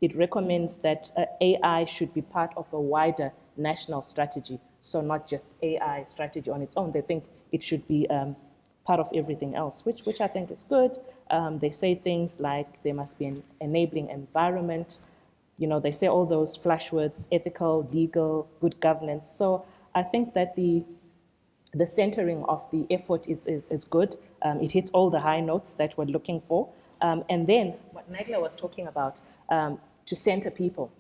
it recommends that AI should be part of a wider national strategy, so not just AI strategy on its own. They think it should be part of everything else, which I think is good. They say things like there must be an enabling environment. You know, they say all those flash words, ethical, legal, good governance. So I think that the the centering of the effort is good. It hits all the high notes that we're looking for. And then what Nagla was talking about, to center people.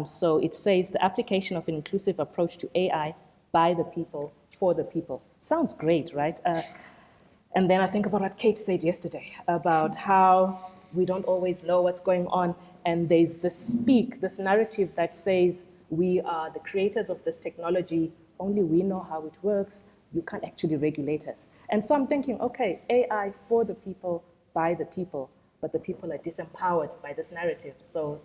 So it says the application of an inclusive approach to AI by the people, for the people. Sounds great, right? And then I think about what Kate said yesterday about how we don't always know what's going on. And there's this narrative that says we are the creators of this technology, only we know how it works. You can't actually regulate us. And so I'm thinking, okay, AI for the people, by the people, but the people are disempowered by this narrative. So,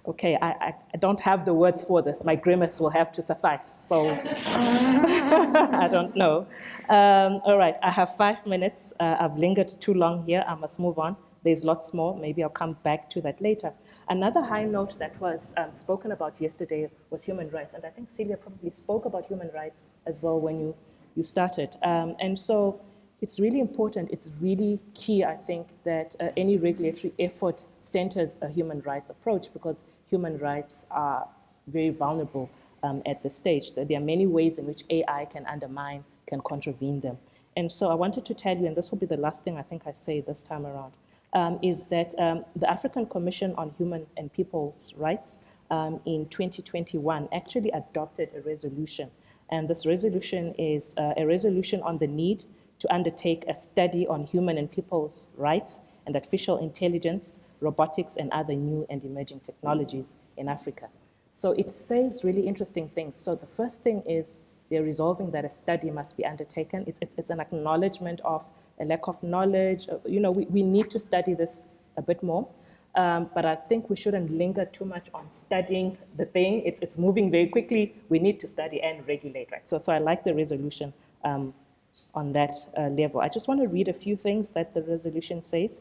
okay, I don't have the words for this. My grimace will have to suffice. So, I don't know. All right, I have 5 minutes. I've lingered too long here. I must move on. There's lots more. Maybe I'll come back to that later. Another high note that was spoken about yesterday was human rights. And I think Celia probably spoke about human rights as well when you started. And so it's really important. It's really key, I think, that any regulatory effort centers a human rights approach, because human rights are very vulnerable at this stage. There are many ways in which AI can undermine, can contravene them. And so I wanted to tell you, and this will be the last thing I think I say this time around, is that the African Commission on Human and People's Rights in 2021 actually adopted a resolution. And this resolution is a resolution on the need to undertake a study on human and people's rights and artificial intelligence, robotics, and other new and emerging technologies in Africa. So it says really interesting things. So the first thing is they're resolving that a study must be undertaken. It's an acknowledgement of a lack of knowledge. You know, we need to study this a bit more. But I think we shouldn't linger too much on studying the thing. It's moving very quickly. We need to study and regulate, right? So I like the resolution on that level. I just want to read a few things that the resolution says.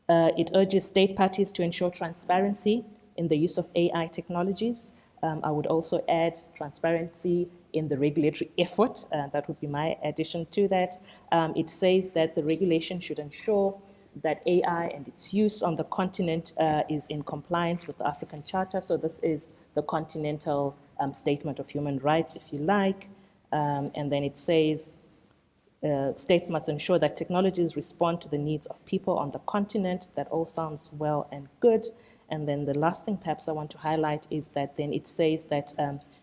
It urges state parties to ensure transparency in the use of AI technologies. I would also add transparency in the regulatory effort. That would be my addition to that. It says that the regulation should ensure that AI and its use on the continent is in compliance with the African Charter. So this is the Continental Statement of Human Rights, if you like. And then it says states must ensure that technologies respond to the needs of people on the continent. That all sounds well and good. And then the last thing perhaps I want to highlight is that then it says that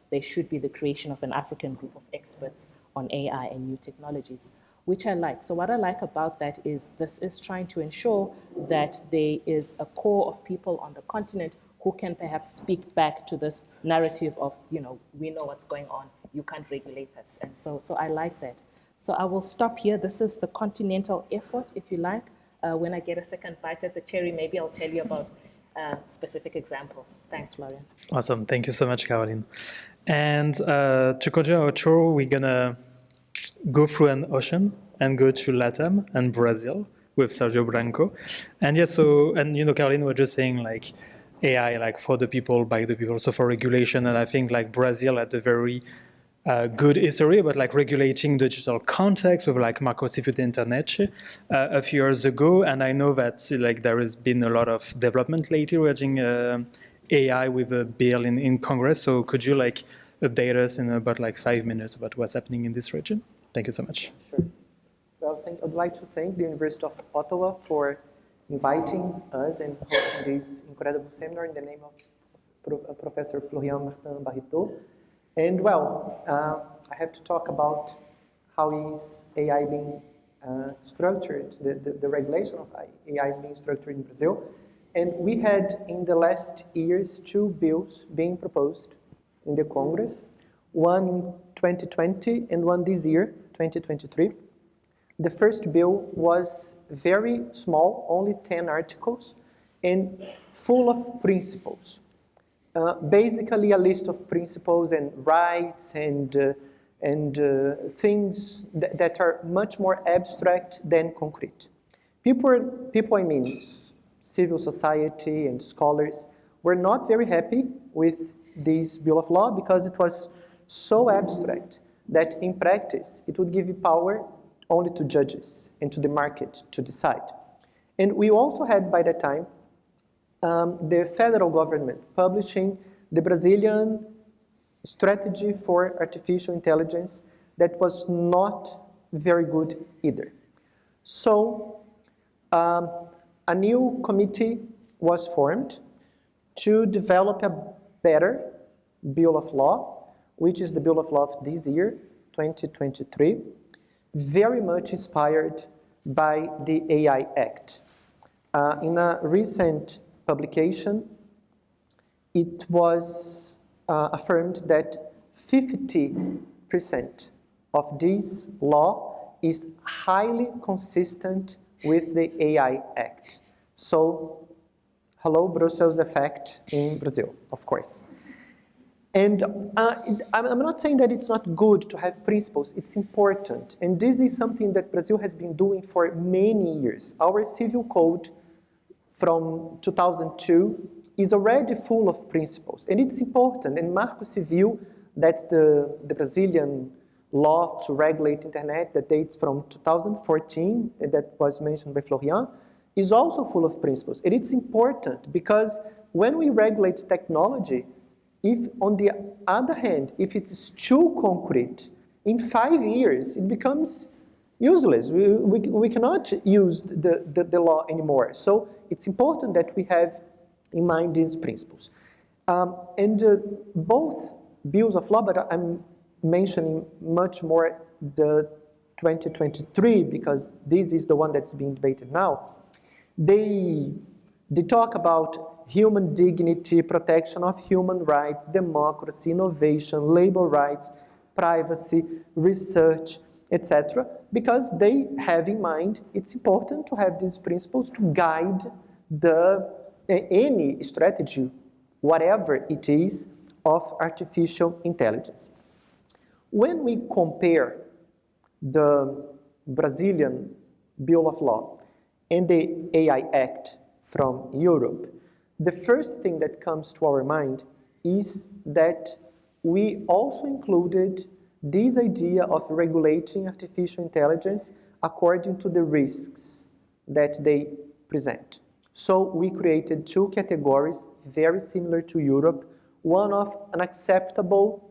there should be the creation of an African group of experts on AI and new technologies, which I like. So what I like about that is this is trying to ensure that there is a core of people on the continent who can perhaps speak back to this narrative of, you know, we know what's going on, you can't regulate us. And so I like that. So I will stop here. This is the continental effort, if you like. When I get a second bite at the cherry, maybe I'll tell you about specific examples. Thanks, Florian. Awesome. Thank you so much, Caroline. And to continue our tour, we're going to go through an ocean and go to LATAM and Brazil with Sergio Branco. And yeah, you know, Caroline was just saying like AI, like for the people, by the people, so for regulation. And I think like Brazil had a very good history about like regulating the digital context with like Marco Cifute Internet a few years ago. And I know that like there has been a lot of development lately regarding AI with a bill in Congress. So could you like update us in about like 5 minutes about what's happening in this region? Thank you so much. Sure. Well, I'd like to thank the University of Ottawa for inviting us and hosting this incredible seminar in the name of Professor Florian Martin Barreto. And well, I have to talk about how is AI being structured, the regulation of AI is being structured in Brazil. And we had in the last years 2 bills being proposed in the Congress, one in 2020 and one this year, 2023. The first bill was very small, only 10 articles, and full of principles. Basically a list of principles and rights and things that are much more abstract than concrete. People, I mean, civil society and scholars were not very happy with this bill of law because it was so abstract that in practice it would give power only to judges and to the market to decide. And we also had by that time the federal government publishing the Brazilian strategy for artificial intelligence that was not very good either. So a new committee was formed to develop a better Bill of Law, which is the Bill of Law of this year, 2023, very much inspired by the AI Act. In a recent publication, it was affirmed that 50% of this law is highly consistent with the AI Act. So, hello, Brussels effect in Brazil, of course. And I'm not saying that it's not good to have principles, it's important. And this is something that Brazil has been doing for many years. Our civil code from 2002 is already full of principles, and it's important. And Marco Civil, that's the Brazilian law to regulate internet that dates from 2014, and that was mentioned by Florian, is also full of principles. And it's important because when we regulate technology, if on the other hand, if it is too concrete, in 5 years it becomes useless. We cannot use the law anymore. So it's important that we have in mind these principles. Both bills of law, but I'm mentioning much more the 2023 because this is the one that's being debated now. They talk about human dignity, protection of human rights, democracy, innovation, labor rights, privacy, research, etc. Because they have in mind it's important to have these principles to guide any strategy, whatever it is, of artificial intelligence. When we compare the Brazilian Bill of Law and the AI Act from Europe, the first thing that comes to our mind is that we also included this idea of regulating artificial intelligence according to the risks that they present. So we created two categories very similar to Europe, one of unacceptable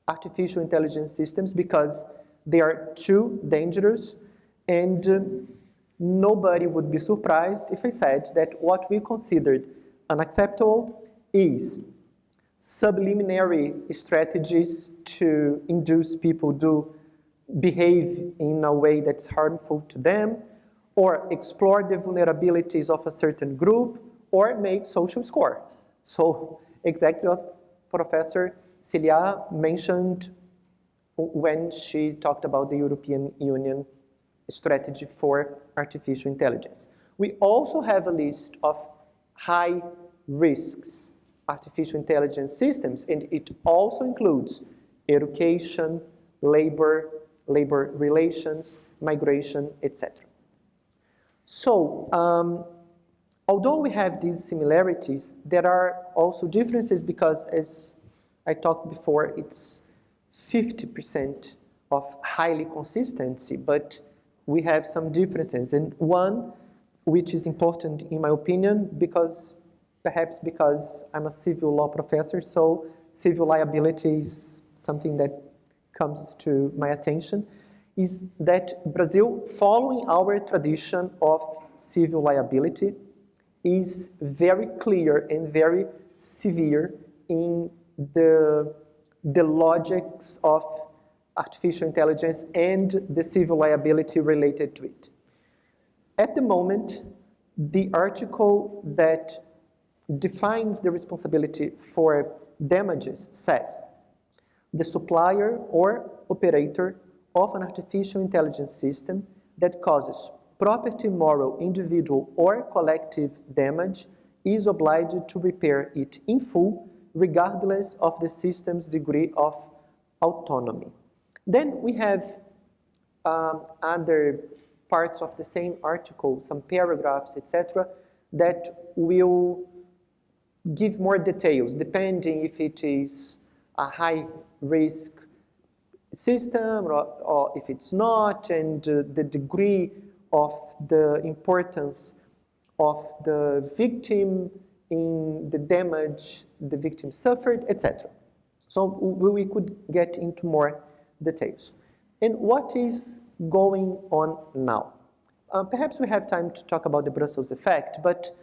artificial intelligence systems because they are too dangerous, and nobody would be surprised if I said that what we considered unacceptable is subliminary strategies to induce people to behave in a way that's harmful to them, or explore the vulnerabilities of a certain group, or make social score. So exactly what Professor Celia mentioned when she talked about the European Union strategy for artificial intelligence. We also have a list of high risks artificial intelligence systems, and it also includes education, labor relations, migration, etc. So, although we have these similarities, there are also differences because, as I talked before, it's 50% of highly consistency, but we have some differences. And one, which is important in my opinion, perhaps because I'm a civil law professor, so civil liability is something that comes to my attention, is that Brazil, following our tradition of civil liability, is very clear and very severe in the logics of artificial intelligence and the civil liability related to it. At the moment, the article that defines the responsibility for damages says, the supplier or operator of an artificial intelligence system that causes property, moral, individual, or collective damage is obliged to repair it in full, regardless of the system's degree of autonomy. Then we have other parts of the same article, some paragraphs, etc., that will give more details, depending if it is a high-risk system or if it's not, and the degree of the importance of the victim in the damage the victim suffered, etc. So we could get into more details. And what is going on now? Perhaps we have time to talk about the Brussels effect, but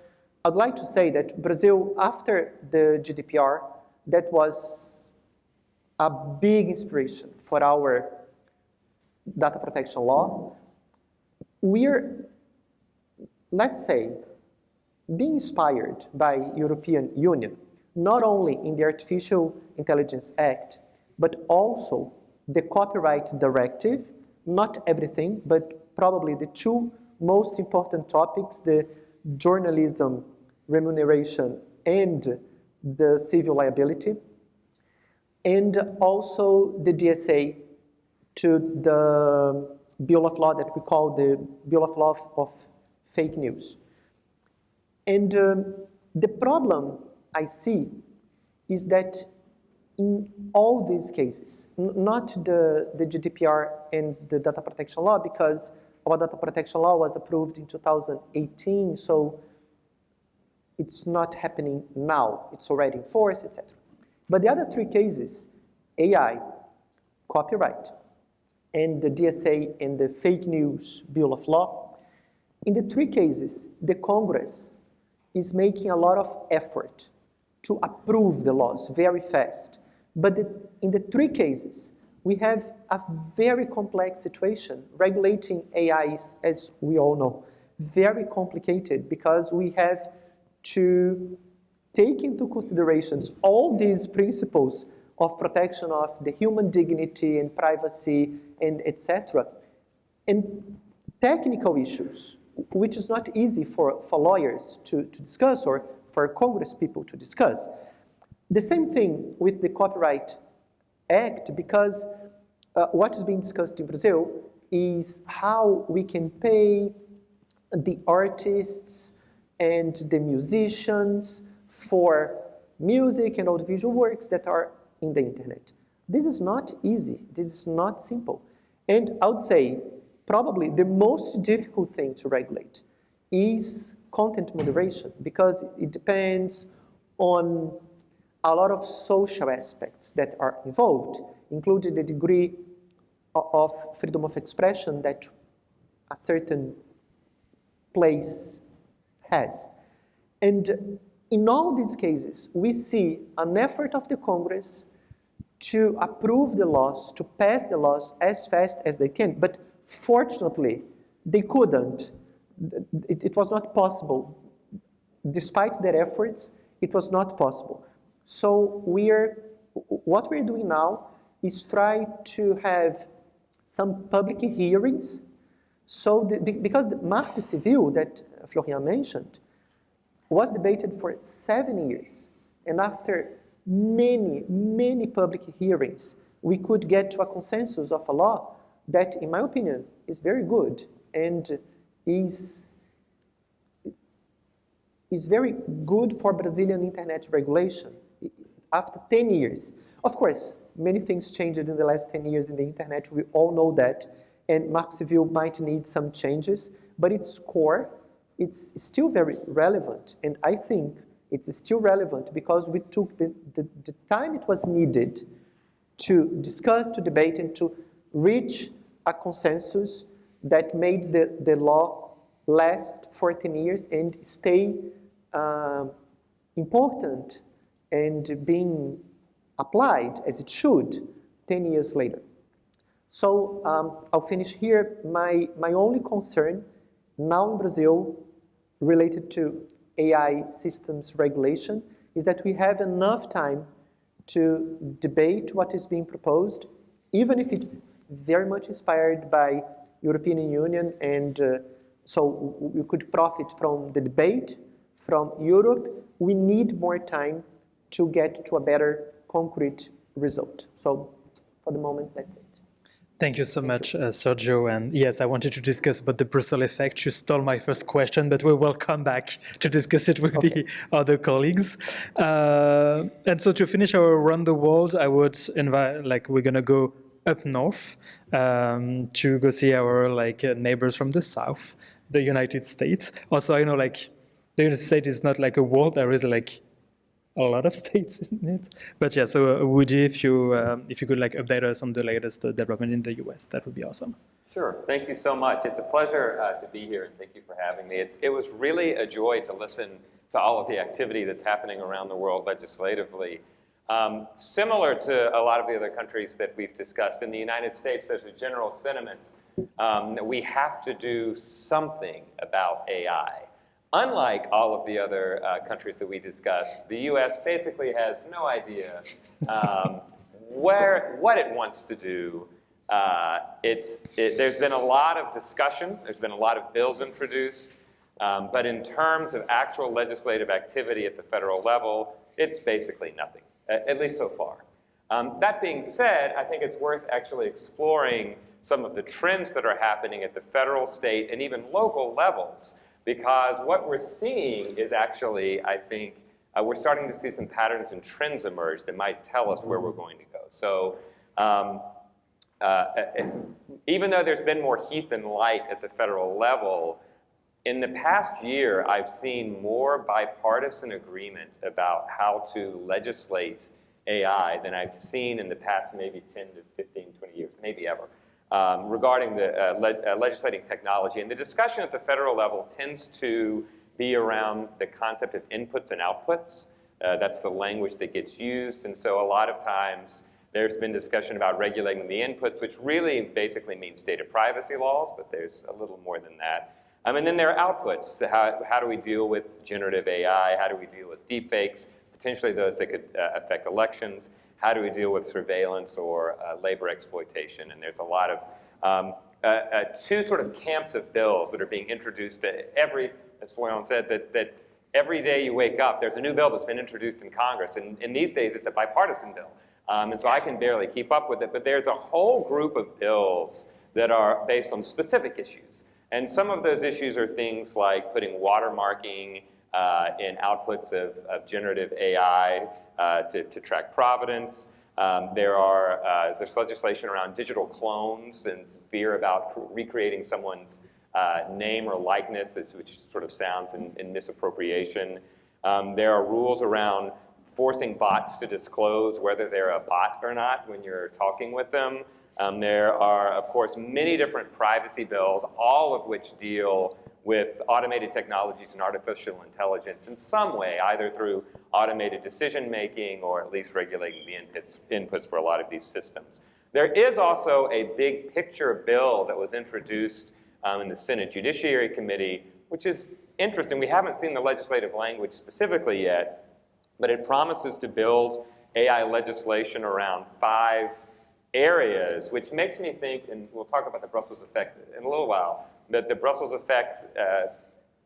I'd like to say that Brazil, after the GDPR, that was a big inspiration for our data protection law. We're, let's say, being inspired by European Union, not only in the Artificial Intelligence Act, but also the Copyright Directive, not everything, but probably the two most important topics, the journalism remuneration and the civil liability, and also the DSA to the Bill of Law that we call the Bill of Law of fake news. And the problem I see is that in all these cases, not the GDPR and the data protection law, because our data protection law was approved in 2018, so it's not happening now. It's already in force, etc. But the other three cases, AI, copyright, and the DSA and the fake news bill of law, in the three cases, the Congress is making a lot of effort to approve the laws very fast. But in the three cases, we have a very complex situation. Regulating AI is, as we all know, very complicated because we have to take into considerations all these principles of protection of the human dignity and privacy and etc. And technical issues, which is not easy for lawyers to discuss or for Congress people to discuss. The same thing with the Copyright Act, because what is being discussed in Brazil is how we can pay the artists and the musicians for music and audiovisual works that are in the internet. This is not easy. This is not simple. And I would say probably the most difficult thing to regulate is content moderation, because it depends on a lot of social aspects that are involved, including the degree of freedom of expression that a certain place has. And in all these cases, we see an effort of the Congress to approve the laws, to pass the laws as fast as they can. But fortunately, they couldn't. It was not possible. Despite their efforts, it was not possible. So what we're doing now is try to have some public hearings. So because the Marco Civil that Florian mentioned was debated for 7 years. And after many, many public hearings, we could get to a consensus of a law that, in my opinion, is very good and is very good for Brazilian internet regulation. After 10 years, of course, many things changed in the last 10 years in the internet. We all know that. And Marco Civil might need some changes, but its core, it's still very relevant. And I think it's still relevant because we took the time it was needed to discuss, to debate, and to reach a consensus that made the law last 14 years and stay important and being applied as it should 10 years later. So I'll finish here. My only concern now in Brazil related to AI systems regulation is that we have enough time to debate what is being proposed, even if it's very much inspired by European Union, and so we could profit from the debate from Europe. We need more time to get to a better concrete result. So for the moment, that's it. Thank you so much, Sergio. And yes, I wanted to discuss about the Brussels effect. You stole my first question, but we will come back to discuss it with the other colleagues. And so to finish our Around the World, I would invite, we're going to go up north to go see our neighbors from the south, the United States. Also, I know the United States is not like a world. There is a lot of states in it. But yeah, so Woody, if you could like update us on the latest development in the US, that would be awesome. Sure. Thank you so much. It's a pleasure to be here, and thank you for having me. It was really a joy to listen to all of the activity that's happening around the world legislatively. Similar to a lot of the other countries that we've discussed, in the United States, there's a general sentiment that we have to do something about AI. Unlike all of the other countries that we discussed, the U.S. basically has no idea what it wants to do. There's been a lot of discussion. There's been a lot of bills introduced. But in terms of actual legislative activity at the federal level, it's basically nothing, at least so far. That being said, I think it's worth actually exploring some of the trends that are happening at the federal, state, and even local levels. Because what we're seeing is actually, I think, we're starting to see some patterns and trends emerge that might tell us where we're going to go. So even though there's been more heat than light at the federal level, in the past year, I've seen more bipartisan agreement about how to legislate AI than I've seen in the past maybe 10 to 15, 20 years, maybe ever. Regarding the legislating technology. And the discussion at the federal level tends to be around the concept of inputs and outputs. That's the language that gets used. And so a lot of times there's been discussion about regulating the inputs, which really basically means data privacy laws, but there's a little more than that. And then there are outputs. How do we deal with generative AI? How do we deal with deepfakes, potentially those that could affect elections? How do we deal with surveillance or labor exploitation? And there's a lot of two sort of camps of bills that are being introduced every, as Florian said, that every day you wake up, there's a new bill that's been introduced in Congress. And these days, it's a bipartisan bill. And so I can barely keep up with it. But there's a whole group of bills that are based on specific issues. And some of those issues are things like putting watermarking in outputs of generative AI to track provenance. There's legislation around digital clones and fear about recreating someone's name or likeness, which sort of sounds in misappropriation. There are rules around forcing bots to disclose whether they're a bot or not when you're talking with them. There are, of course, many different privacy bills, all of which deal with automated technologies and artificial intelligence in some way, either through automated decision-making or at least regulating the inputs for a lot of these systems. There is also a big picture bill that was introduced in the Senate Judiciary Committee, which is interesting. We haven't seen the legislative language specifically yet, but it promises to build AI legislation around 5 areas, which makes me think, and we'll talk about the Brussels effect in a little while, that the Brussels effect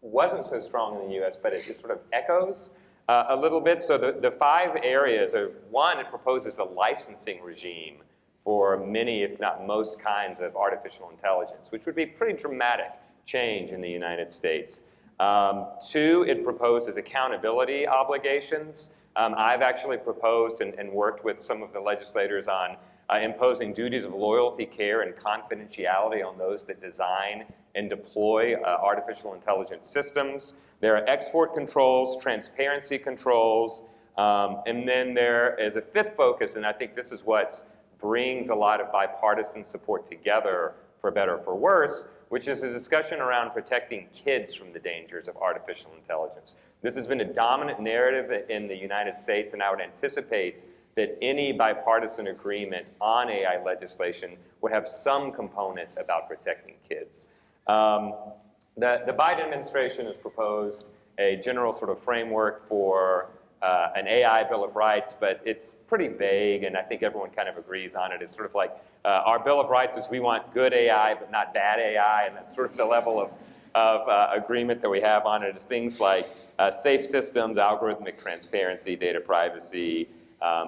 wasn't so strong in the US, but it sort of echoes a little bit. So the 5 areas are, one, it proposes a licensing regime for many, if not most, kinds of artificial intelligence, which would be a pretty dramatic change in the United States. 2, it proposes accountability obligations. I've actually proposed and worked with some of the legislators on imposing duties of loyalty, care, and confidentiality on those that design and deploy artificial intelligence systems. There are export controls, transparency controls, and then there is a 5th focus, and I think this is what brings a lot of bipartisan support together, for better or for worse, which is a discussion around protecting kids from the dangers of artificial intelligence. This has been a dominant narrative in the United States, and I would anticipate that any bipartisan agreement on AI legislation would have some component about protecting kids. The Biden administration has proposed a general sort of framework for an AI Bill of Rights, but it's pretty vague, and I think everyone kind of agrees on it. It's sort of like our Bill of Rights is we want good AI, but not bad AI, and that's sort of the level of agreement that we have on it. Is things like safe systems, algorithmic transparency, data privacy,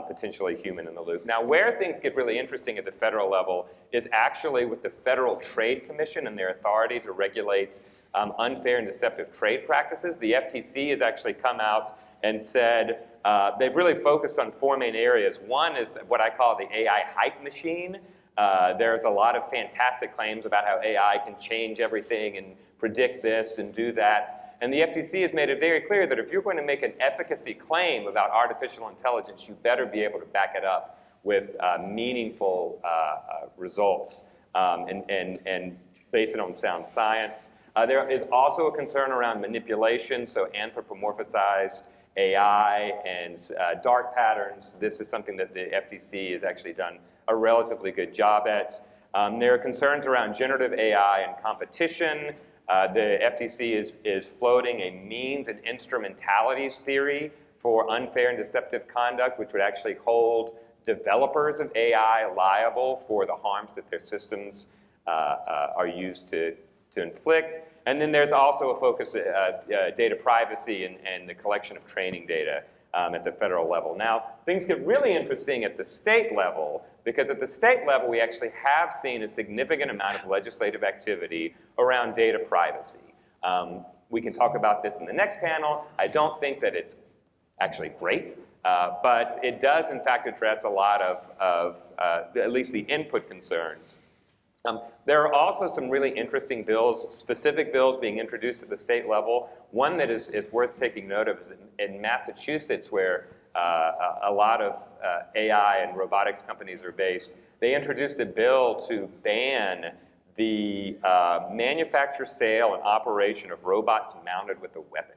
potentially human in the loop. Now, where things get really interesting at the federal level is actually with the Federal Trade Commission and their authority to regulate unfair and deceptive trade practices. The FTC has actually come out and said they've really focused on 4 main areas. One is what I call the AI hype machine. There's a lot of fantastic claims about how AI can change everything and predict this and do that. And the FTC has made it very clear that if you're going to make an efficacy claim about artificial intelligence, you better be able to back it up with meaningful results and base it on sound science. There is also a concern around manipulation, so anthropomorphized AI and dark patterns. This is something that the FTC has actually done a relatively good job at. There are concerns around generative AI and competition. The FTC is floating a means and instrumentalities theory for unfair and deceptive conduct, which would actually hold developers of AI liable for the harms that their systems are used to inflict. And then there's also a focus on data privacy and the collection of training data at the federal level. Now, things get really interesting at the state level, because at the state level, we actually have seen a significant amount of legislative activity around data privacy. We can talk about this in the next panel. I don't think that it's actually great, but it does, in fact, address a lot of at least the input concerns. There are also some really interesting bills, specific bills being introduced at the state level. One that is worth taking note of is in Massachusetts, where a lot of AI and robotics companies are based. They introduced a bill to ban the manufacture, sale, and operation of robots mounted with a weapon,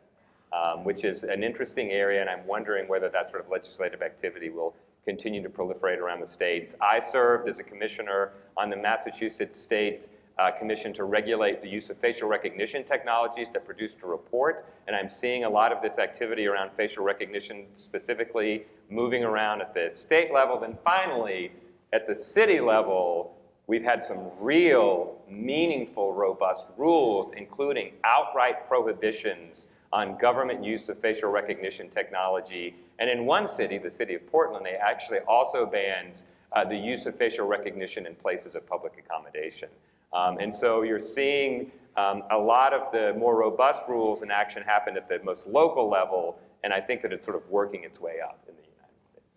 which is an interesting area, and I'm wondering whether that sort of legislative activity will continue to proliferate around the states. I served as a commissioner on the Massachusetts State Commission to regulate the use of facial recognition technologies that produced a report, and I'm seeing a lot of this activity around facial recognition specifically moving around at the state level. Then finally, at the city level, we've had some real, meaningful, robust rules, including outright prohibitions on government use of facial recognition technology. And in one city, the city of Portland, they actually also banned the use of facial recognition in places of public accommodation. And so you're seeing a lot of the more robust rules in action happen at the most local level, and I think that it's sort of working its way up in the United States.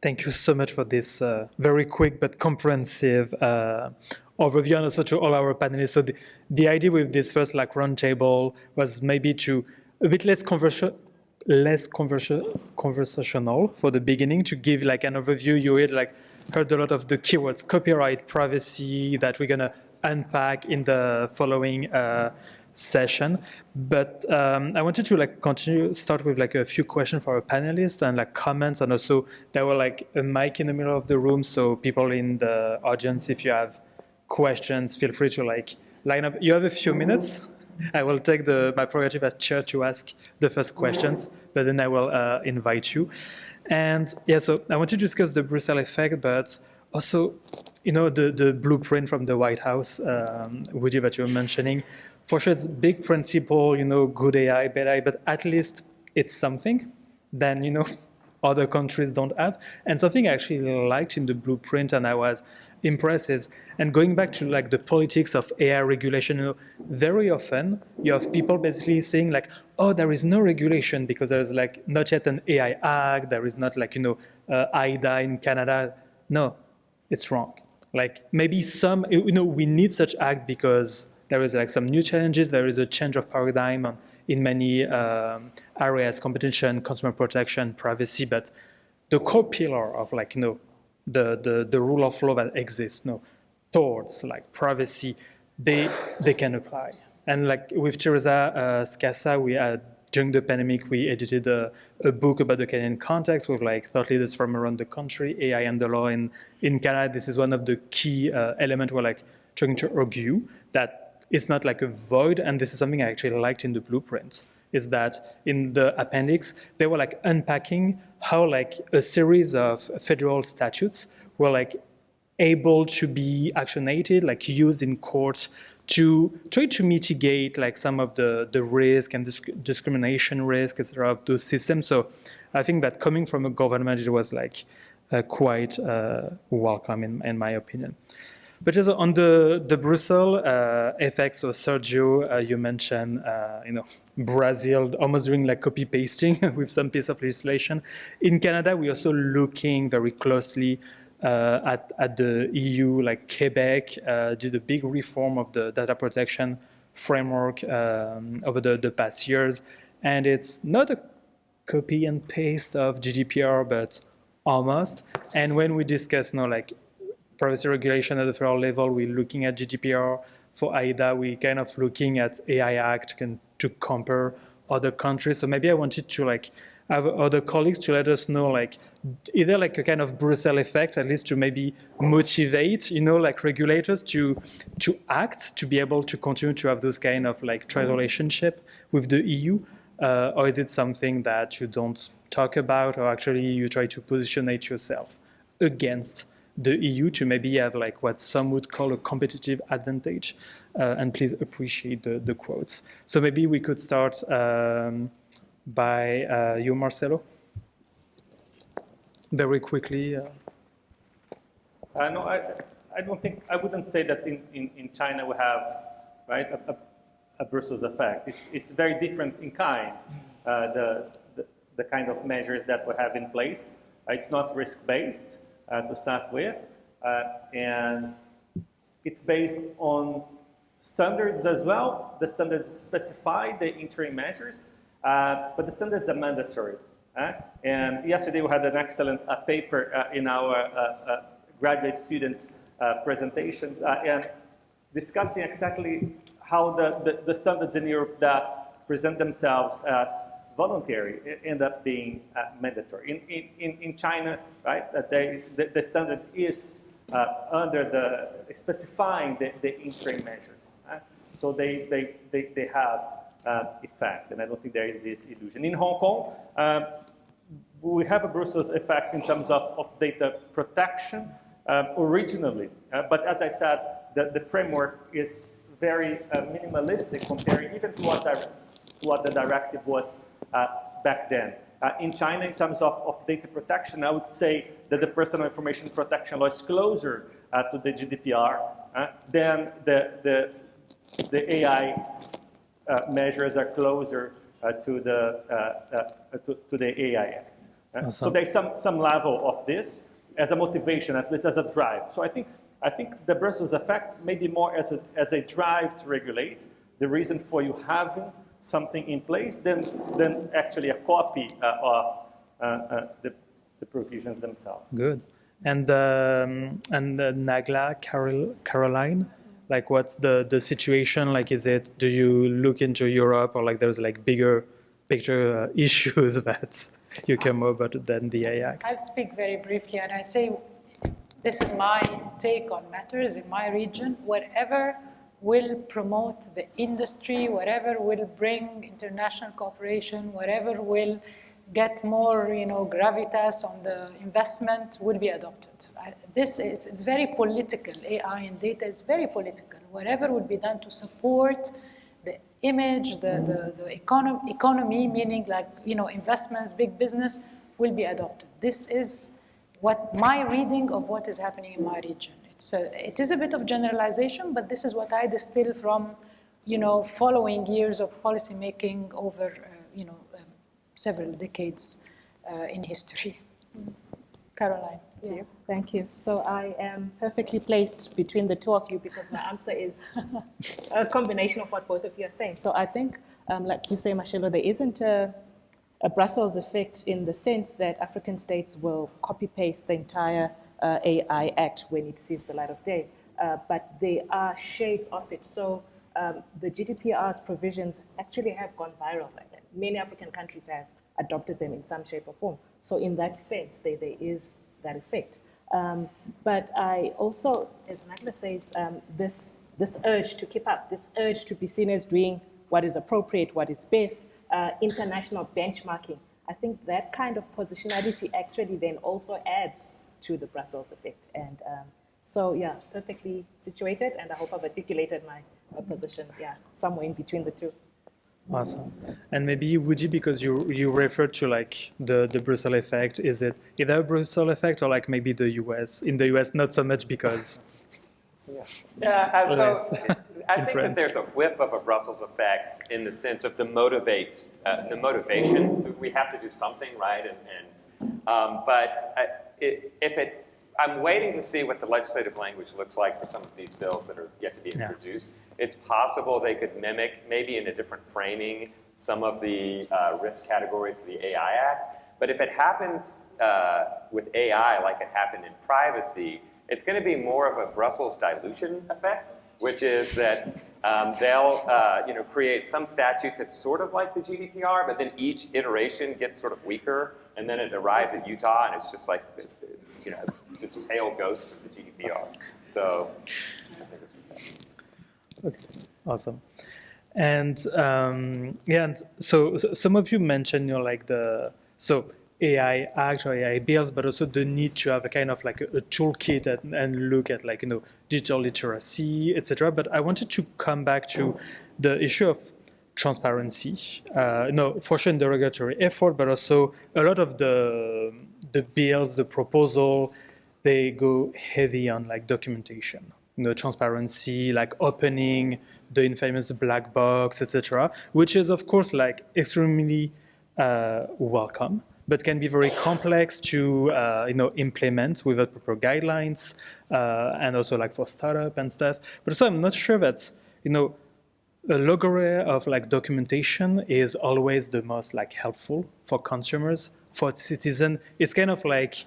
Thank you so much for this very quick but comprehensive overview, and also to all our panelists. So the idea with this first roundtable was maybe to a bit less conversational for the beginning, to give an overview. You heard a lot of the keywords, copyright, privacy, that we're gonna unpack in the following session. But I wanted to start with a few questions for our panelists and comments, and also there were a mic in the middle of the room, so people in the audience, if you have questions, feel free to line up. You have a few minutes. I will take my prerogative as chair to ask the first questions, but then I will invite you. And yeah, so I want to discuss the Brussels effect, but also, the blueprint from the White House, Woody, that you were mentioning. For sure, it's big principle, good AI, bad AI, but at least it's something then, other countries don't have. And something I actually liked in the blueprint, and I was impressed, is, and going back to the politics of AI regulation, very often you have people basically saying oh, there is no regulation because there is not yet an AI Act, there is not IDA in Canada. No, it's wrong. Maybe some, we need such act because there is some new challenges, there is a change of paradigm in many areas, competition, consumer protection, privacy, but the core pillar of the rule of law that exists, towards privacy, they can apply. And with Teresa Scassa, we had, during the pandemic, we edited a book about the Canadian context with thought leaders from around the country, AI and the law in Canada. This is one of the key elements we're trying to argue, that it's not a void, and this is something I actually liked in the blueprint, is that in the appendix, they were unpacking how a series of federal statutes were able to be actionated, used in court to try to mitigate some of the risk and discrimination risk, etc., of those systems. So I think that coming from a government, it was quite welcome in my opinion. But just on the Brussels effect, so Sergio, you mentioned, Brazil almost doing copy pasting with some piece of legislation. In Canada, we're also looking very closely at the EU, Quebec did a big reform of the data protection framework over the past years, and it's not a copy and paste of GDPR, but almost. And when we discuss like privacy regulation at the federal level, we're looking at GDPR. For AIDA, we kind of looking at AI Act to compare other countries. So maybe I wanted to have other colleagues to let us know either a kind of Brussels effect, at least to maybe motivate, regulators to act, to be able to continue to have those kind of trade relationship with the EU, or is it something that you don't talk about, or actually you try to positionate yourself against the EU to maybe have what some would call a competitive advantage? And please appreciate the quotes. So maybe we could start by you, Marcelo. Very quickly. No, I don't think, I wouldn't say that in China we have, right, a Brussels effect. It's very different in kind, the kind of measures that we have in place. It's not risk-based to start with, and it's based on standards as well. The standards specify the interim measures, but the standards are mandatory. And yesterday we had an excellent paper in our graduate students' presentations and discussing exactly how the standards in Europe that present themselves as voluntary end up being mandatory. In China, right, the standard is under the specifying the interim measures. So they have effect, and I don't think there is this illusion. In Hong Kong, we have a Brussels effect in terms of data protection originally, but as I said, the framework is very minimalistic comparing even to what the directive was back then. In China, in terms of data protection, I would say that the personal information protection law is closer to the GDPR than the AI measures are closer to the AI Act. Awesome. So there's some level of this as a motivation, at least as a drive. So I think the Brussels effect may be more as a drive to regulate, the reason for you having something in place than actually a copy of the provisions themselves. Good. And Nagla, Caroline, what's the situation? Do you look into Europe, or there's bigger picture issues that you come over than the AI Act? I'll speak very briefly, and I say this is my take on matters in my region. Whatever will promote the industry, whatever will bring international cooperation, whatever will get more, gravitas on the investment will be adopted. It's very political. AI and data is very political. Whatever would be done to support the image, the economy, meaning investments, big business, will be adopted. This is what my reading of what is happening in my region. It is a bit of generalization, but this is what I distill from, following years of policy making over, several decades in history. Caroline, to you. Thank you. So I am perfectly placed between the two of you because my answer is a combination of what both of you are saying. So I think, like you say, Marcelo, there isn't a Brussels effect in the sense that African states will copy-paste the entire AI Act when it sees the light of day. But there are shades of it. So the GDPR's provisions actually have gone viral. Many African countries have adopted them in some shape or form. So in that sense, there is that effect. But I also, as Nagla says, this urge to keep up, this urge to be seen as doing what is appropriate, what is best, international benchmarking. I think that kind of positionality actually then also adds to the Brussels effect. And so, yeah, perfectly situated, and I hope I've articulated my position, somewhere in between the two. Awesome. And maybe, Woody, because you referred to the Brussels effect, is it either a Brussels effect or maybe the US? In the US, not so much because... So I think that there's a whiff of a Brussels effect in the sense of the motivation. We have to do something, right? I'm waiting to see what the legislative language looks like for some of these bills that are yet to be introduced. It's possible they could mimic, maybe in a different framing, some of the risk categories of the AI Act. But if it happens with AI like it happened in privacy, it's going to be more of a Brussels dilution effect, which is that they'll create some statute that's sort of like the GDPR, but then each iteration gets sort of weaker, and then it arrives at Utah, and it's just like, just a pale ghost of the GDPR. So I think it's fantastic. Okay, awesome. And and so some of you mentioned, AI Act or AI bills, but also the need to have a kind of like a toolkit and look at digital literacy, etc. But I wanted to come back to the issue of transparency. For sure in the regulatory effort, but also a lot of the bills, the proposal, they go heavy on documentation, transparency, opening the infamous black box, etc., which is of course extremely welcome, but can be very complex to implement without proper guidelines, and also for startup and stuff. But also I'm not sure that a logorrhea of documentation is always the most helpful for consumers, for citizens. It's kind of a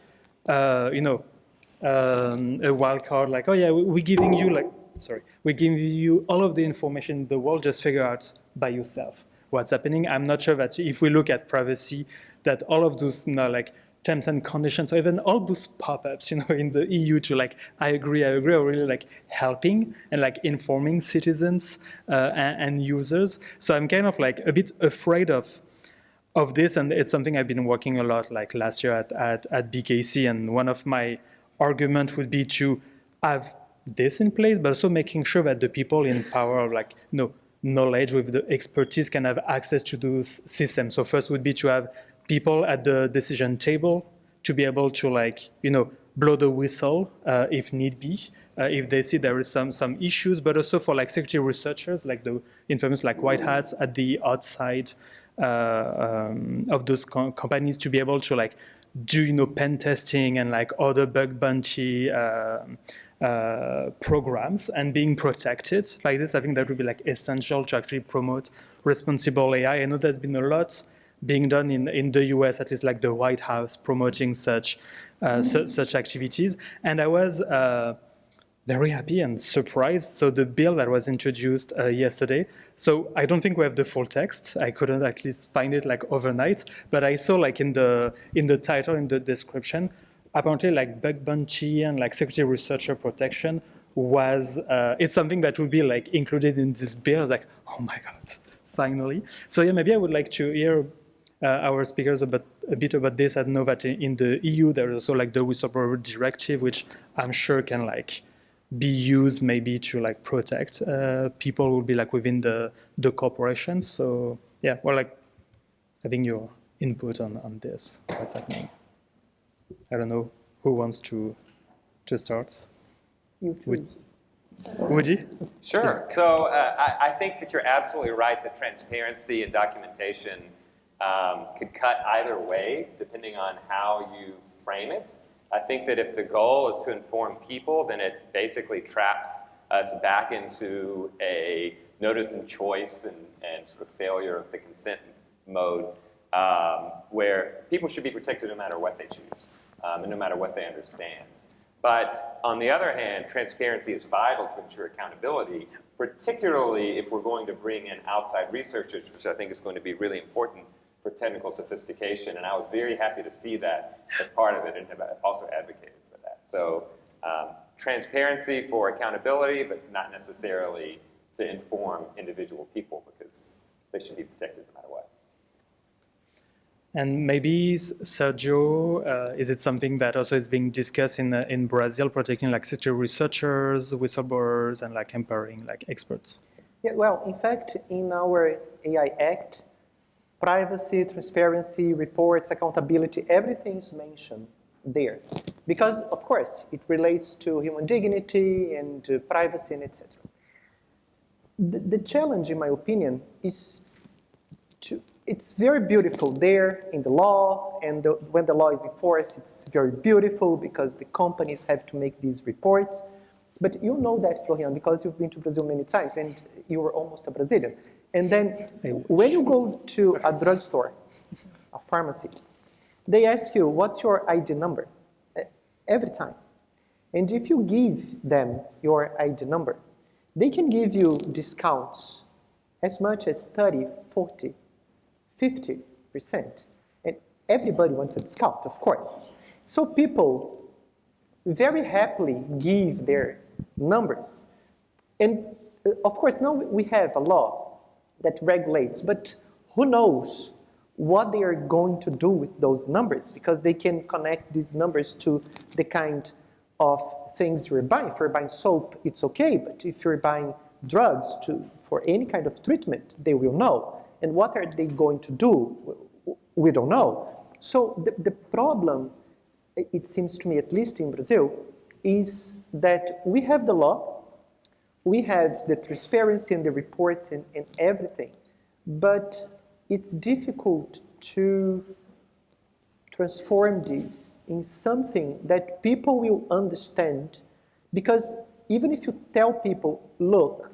wild card, we're giving you all of the information in the world, just figure out by yourself what's happening. I'm not sure that if we look at privacy, that all of those terms and conditions, or even all those pop-ups, in the EU to I agree, are really helping and informing citizens and users. So I'm kind of a bit afraid of this, and it's something I've been working a lot last year at BKC, and one of my argument would be to have this in place, but also making sure that the people in power of knowledge with the expertise can have access to those systems. So first would be to have people at the decision table to be able to blow the whistle if need be, if they see there is some issues, but also for security researchers, the infamous white hats at the outside of those companies, to be able to do pen testing and other bug bounty programs and being protected like this. I think that would be essential to actually promote responsible AI. I know there's been a lot being done in the US, at least the White House, promoting such activities. And I was very happy and surprised. So the bill that was introduced yesterday, so I don't think we have the full text. I couldn't at least find it overnight, but I saw in the title, in the description, apparently bug bounty and security researcher protection was, it's something that will be included in this bill. I was oh my God, finally. So yeah, maybe I would like to hear our speakers a bit about this. I know that in the EU, there is also the whistleblower directive, which I'm sure can be used maybe to protect people who will be within the corporations. So yeah, well, having your input on this, what's happening. I don't know who wants to start. You choose. Would you? Sure. So I think that you're absolutely right that transparency and documentation could cut either way, depending on how you frame it. I think that if the goal is to inform people, then it basically traps us back into a notice and choice and sort of failure of the consent mode, where people should be protected no matter what they choose, and no matter what they understand. But on the other hand, transparency is vital to ensure accountability, particularly if we're going to bring in outside researchers, which I think is going to be really important for technical sophistication. And I was very happy to see that as part of it, and have also advocated for that. So transparency for accountability, but not necessarily to inform individual people, because they should be protected no matter what. And maybe, Sergio, is it something that also is being discussed in Brazil, protecting security researchers, whistleblowers, and empowering experts? Yeah, well, in fact, in our AI Act, privacy, transparency, reports, accountability, everything is mentioned there. Because, of course, it relates to human dignity and to privacy and etc. The challenge, in my opinion, is it's very beautiful there in the law, and when the law is enforced, it's very beautiful because the companies have to make these reports. But you know that, Florian, because you've been to Brazil many times and you were almost a Brazilian. And then when you go to a drugstore, a pharmacy, they ask you, what's your ID number? Every time. And if you give them your ID number, they can give you discounts as much as 30, 40, 50%. And everybody wants a discount, of course. So people very happily give their numbers. And of course, now we have a law that regulates, but who knows what they are going to do with those numbers, because they can connect these numbers to the kind of things you're buying. If you're buying soap, it's okay, but if you're buying drugs for any kind of treatment, they will know. And what are they going to do? We don't know. So the problem, it seems to me, at least in Brazil, is that we have the law, we have the transparency and the reports and everything, but it's difficult to transform this in something that people will understand, because even if you tell people, look,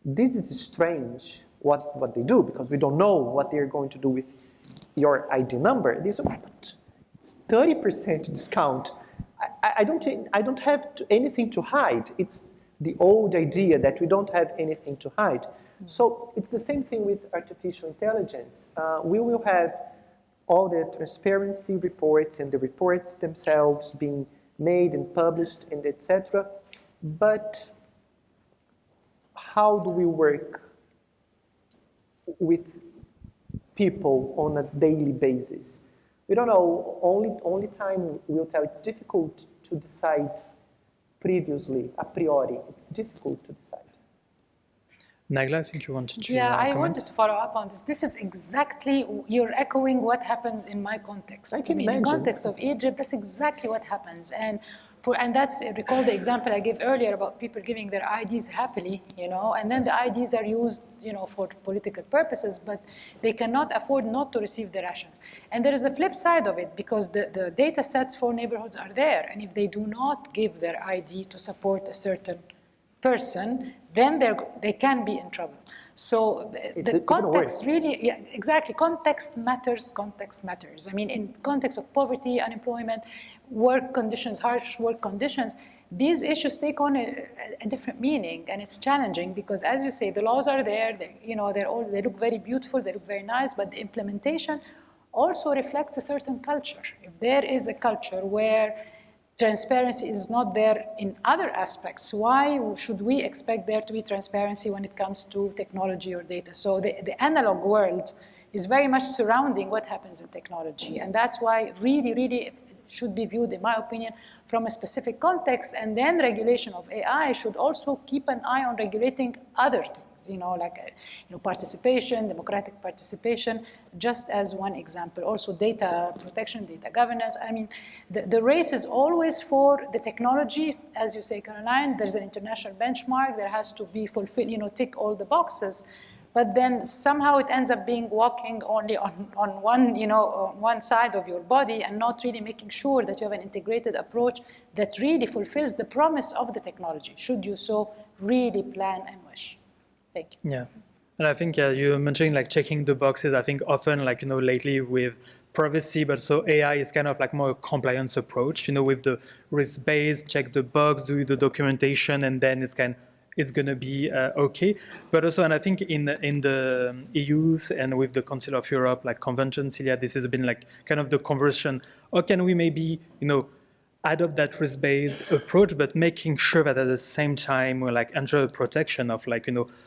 this is strange what they do, because we don't know what they're going to do with your ID number, they say, but it's 30% discount. I don't have anything to hide. It's the old idea that we don't have anything to hide. So it's the same thing with artificial intelligence. We will have all the transparency reports and the reports themselves being made and published and etc. But how do we work with people on a daily basis? We don't know. Only time will tell. It's difficult to decide previously, a priori. It's difficult to decide. Nagla, I think you wanted to Yeah, I comment. wanted to follow up on this. This is exactly, you're echoing what happens in my context. I can mean, in imagine. context of Egypt, that's exactly what happens. And that's, recall the example I gave earlier about people giving their IDs happily, and then the IDs are used, for political purposes, but they cannot afford not to receive the rations. And there is a flip side of it, because the data sets for neighborhoods are there, and if they do not give their ID to support a certain person, then they can be in trouble. So the context really, yeah, exactly, context matters, context matters. I mean, in context of poverty, unemployment, work conditions, harsh work conditions, these issues take on a different meaning, and it's challenging because, as you say, the laws are there, they look very beautiful, they look very nice, but the implementation also reflects a certain culture. If there is a culture where transparency is not there in other aspects, why should we expect there to be transparency when it comes to technology or data? So the analog world is very much surrounding what happens in technology. And that's why really, really it should be viewed, in my opinion, from a specific context. And then regulation of AI should also keep an eye on regulating other things, like participation, democratic participation, just as one example. Also data protection, data governance. I mean, the race is always for the technology. As you say, Caroline, there's an international benchmark. There has to be fulfilled, tick all the boxes. But then somehow it ends up being walking only on one, one side of your body, and not really making sure that you have an integrated approach that really fulfills the promise of the technology, should you so really plan and wish. Thank you. Yeah, and I think you mentioned like checking the boxes. I think often lately with privacy, but so AI is kind of like more a compliance approach, with the risk-based, check the box, do the documentation, and then it's going to be okay. But also, and I think in the EU's and with the Council of Europe, convention, Celia, this has been kind of the conversion. Or can we maybe, adopt that risk-based approach, but making sure that at the same time we ensure protection of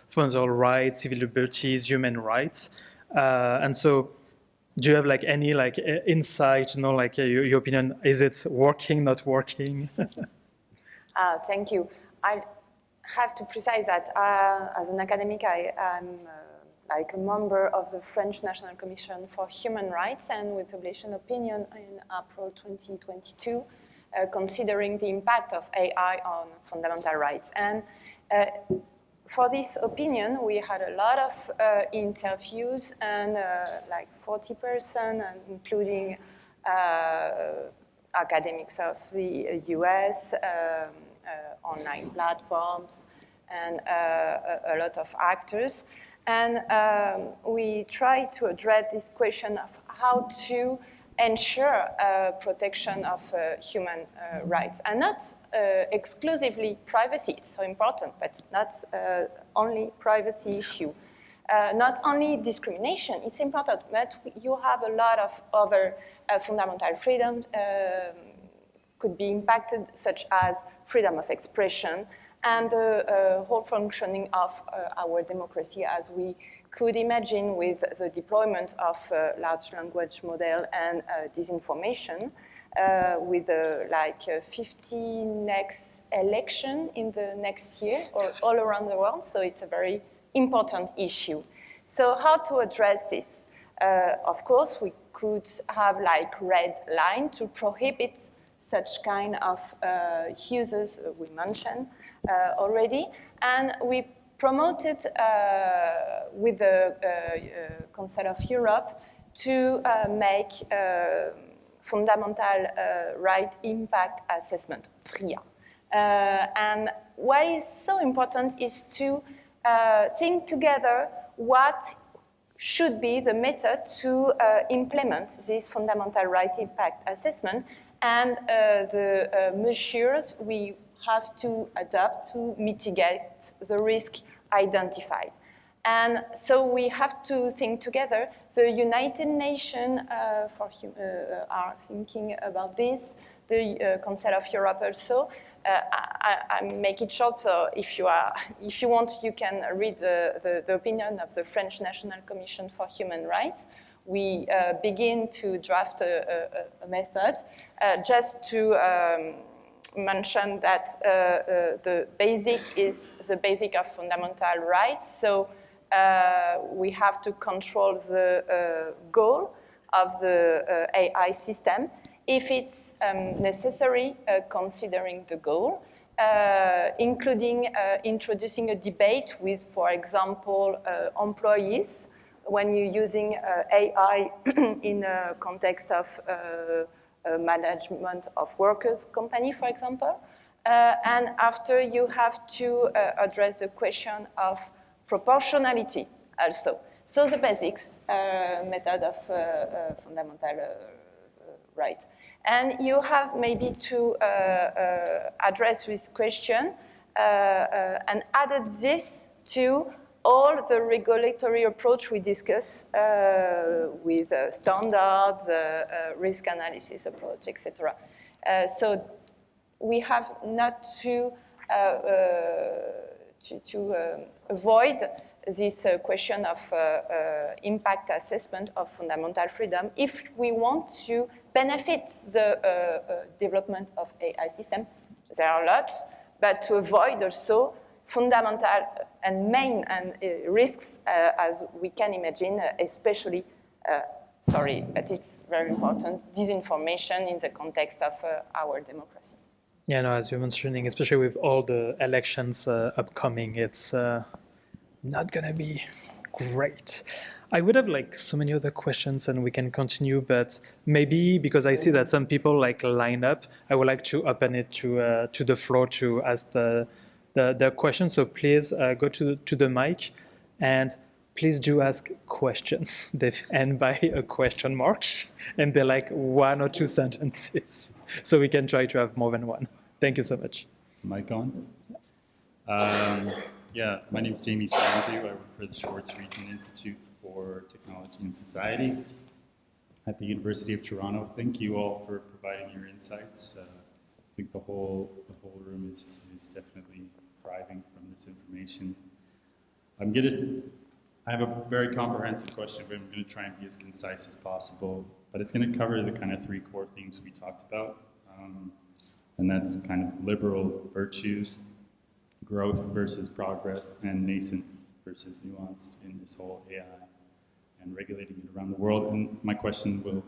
fundamental rights, civil liberties, human rights. And so, do you have any insight, your opinion? Is it working, not working? Thank you. I have to precise that as an academic, I'm a member of the French National Commission for Human Rights, and we published an opinion in April 2022 considering the impact of AI on fundamental rights. And for this opinion, we had a lot of interviews, and 40%, including academics of the US, online platforms and a lot of actors. And we try to address this question of how to ensure protection of human rights, and not exclusively privacy. It's so important, but not only privacy issue. Not only discrimination, it's important, but you have a lot of other fundamental freedoms could be impacted, such as freedom of expression and the whole functioning of our democracy, as we could imagine with the deployment of large language model and disinformation, with like 50 next election in the next year or all around the world. So it's a very important issue. So how to address this? Of course, we could have like red line to prohibit such kind of uses we mentioned already, and we promoted with the Council of Europe to make fundamental right impact assessment, FRIA. And what is so important is to think together what should be the method to implement this fundamental right impact assessment and the measures we have to adopt to mitigate the risk identified. And so we have to think together. The United Nations are thinking about this, the Council of Europe also. I make it short, so if you want, you can read the opinion of the French National Commission for Human Rights. We begin to draft a method just to mention that the basic is the basic of fundamental rights. So we have to control the goal of the AI system. If it's necessary, considering the goal, including introducing a debate with, for example, employees, when you're using AI in a context of management of workers' company, for example. And after, you have to address the question of proportionality also. So the basics method of fundamental right. And you have maybe to address this question and added this to all the regulatory approach we discuss with standards, risk analysis approach, etc. So we have not to avoid this question of impact assessment of fundamental freedom if we want to benefit the development of AI system. There are lots, but to avoid also fundamental and main risks, as we can imagine, especially, sorry, but it's very important, disinformation in the context of our democracy. Yeah, no, as you're mentioning, especially with all the elections upcoming, it's not going to be great. I would have like so many other questions and we can continue, but maybe because I see that some people like line up, I would like to open it to the floor to ask the questions. So please go to the mic and please do ask questions. They end by a question mark and they're like 1 or 2 sentences. So we can try to have more than one. Thank you so much. Is the mic on? Yeah, my name is Jamie Sandu. I work for the Schwartz-Reisman Institute for Technology and Society at the University of Toronto. Thank you all for providing your insights. I think the whole room is definitely thriving from this information. I have a very comprehensive question, but I'm going to try and be as concise as possible. But it's going to cover the kind of 3 core themes we talked about. And that's kind of liberal virtues, growth versus progress, and nascent versus nuanced in this whole AI and regulating it around the world. And my question will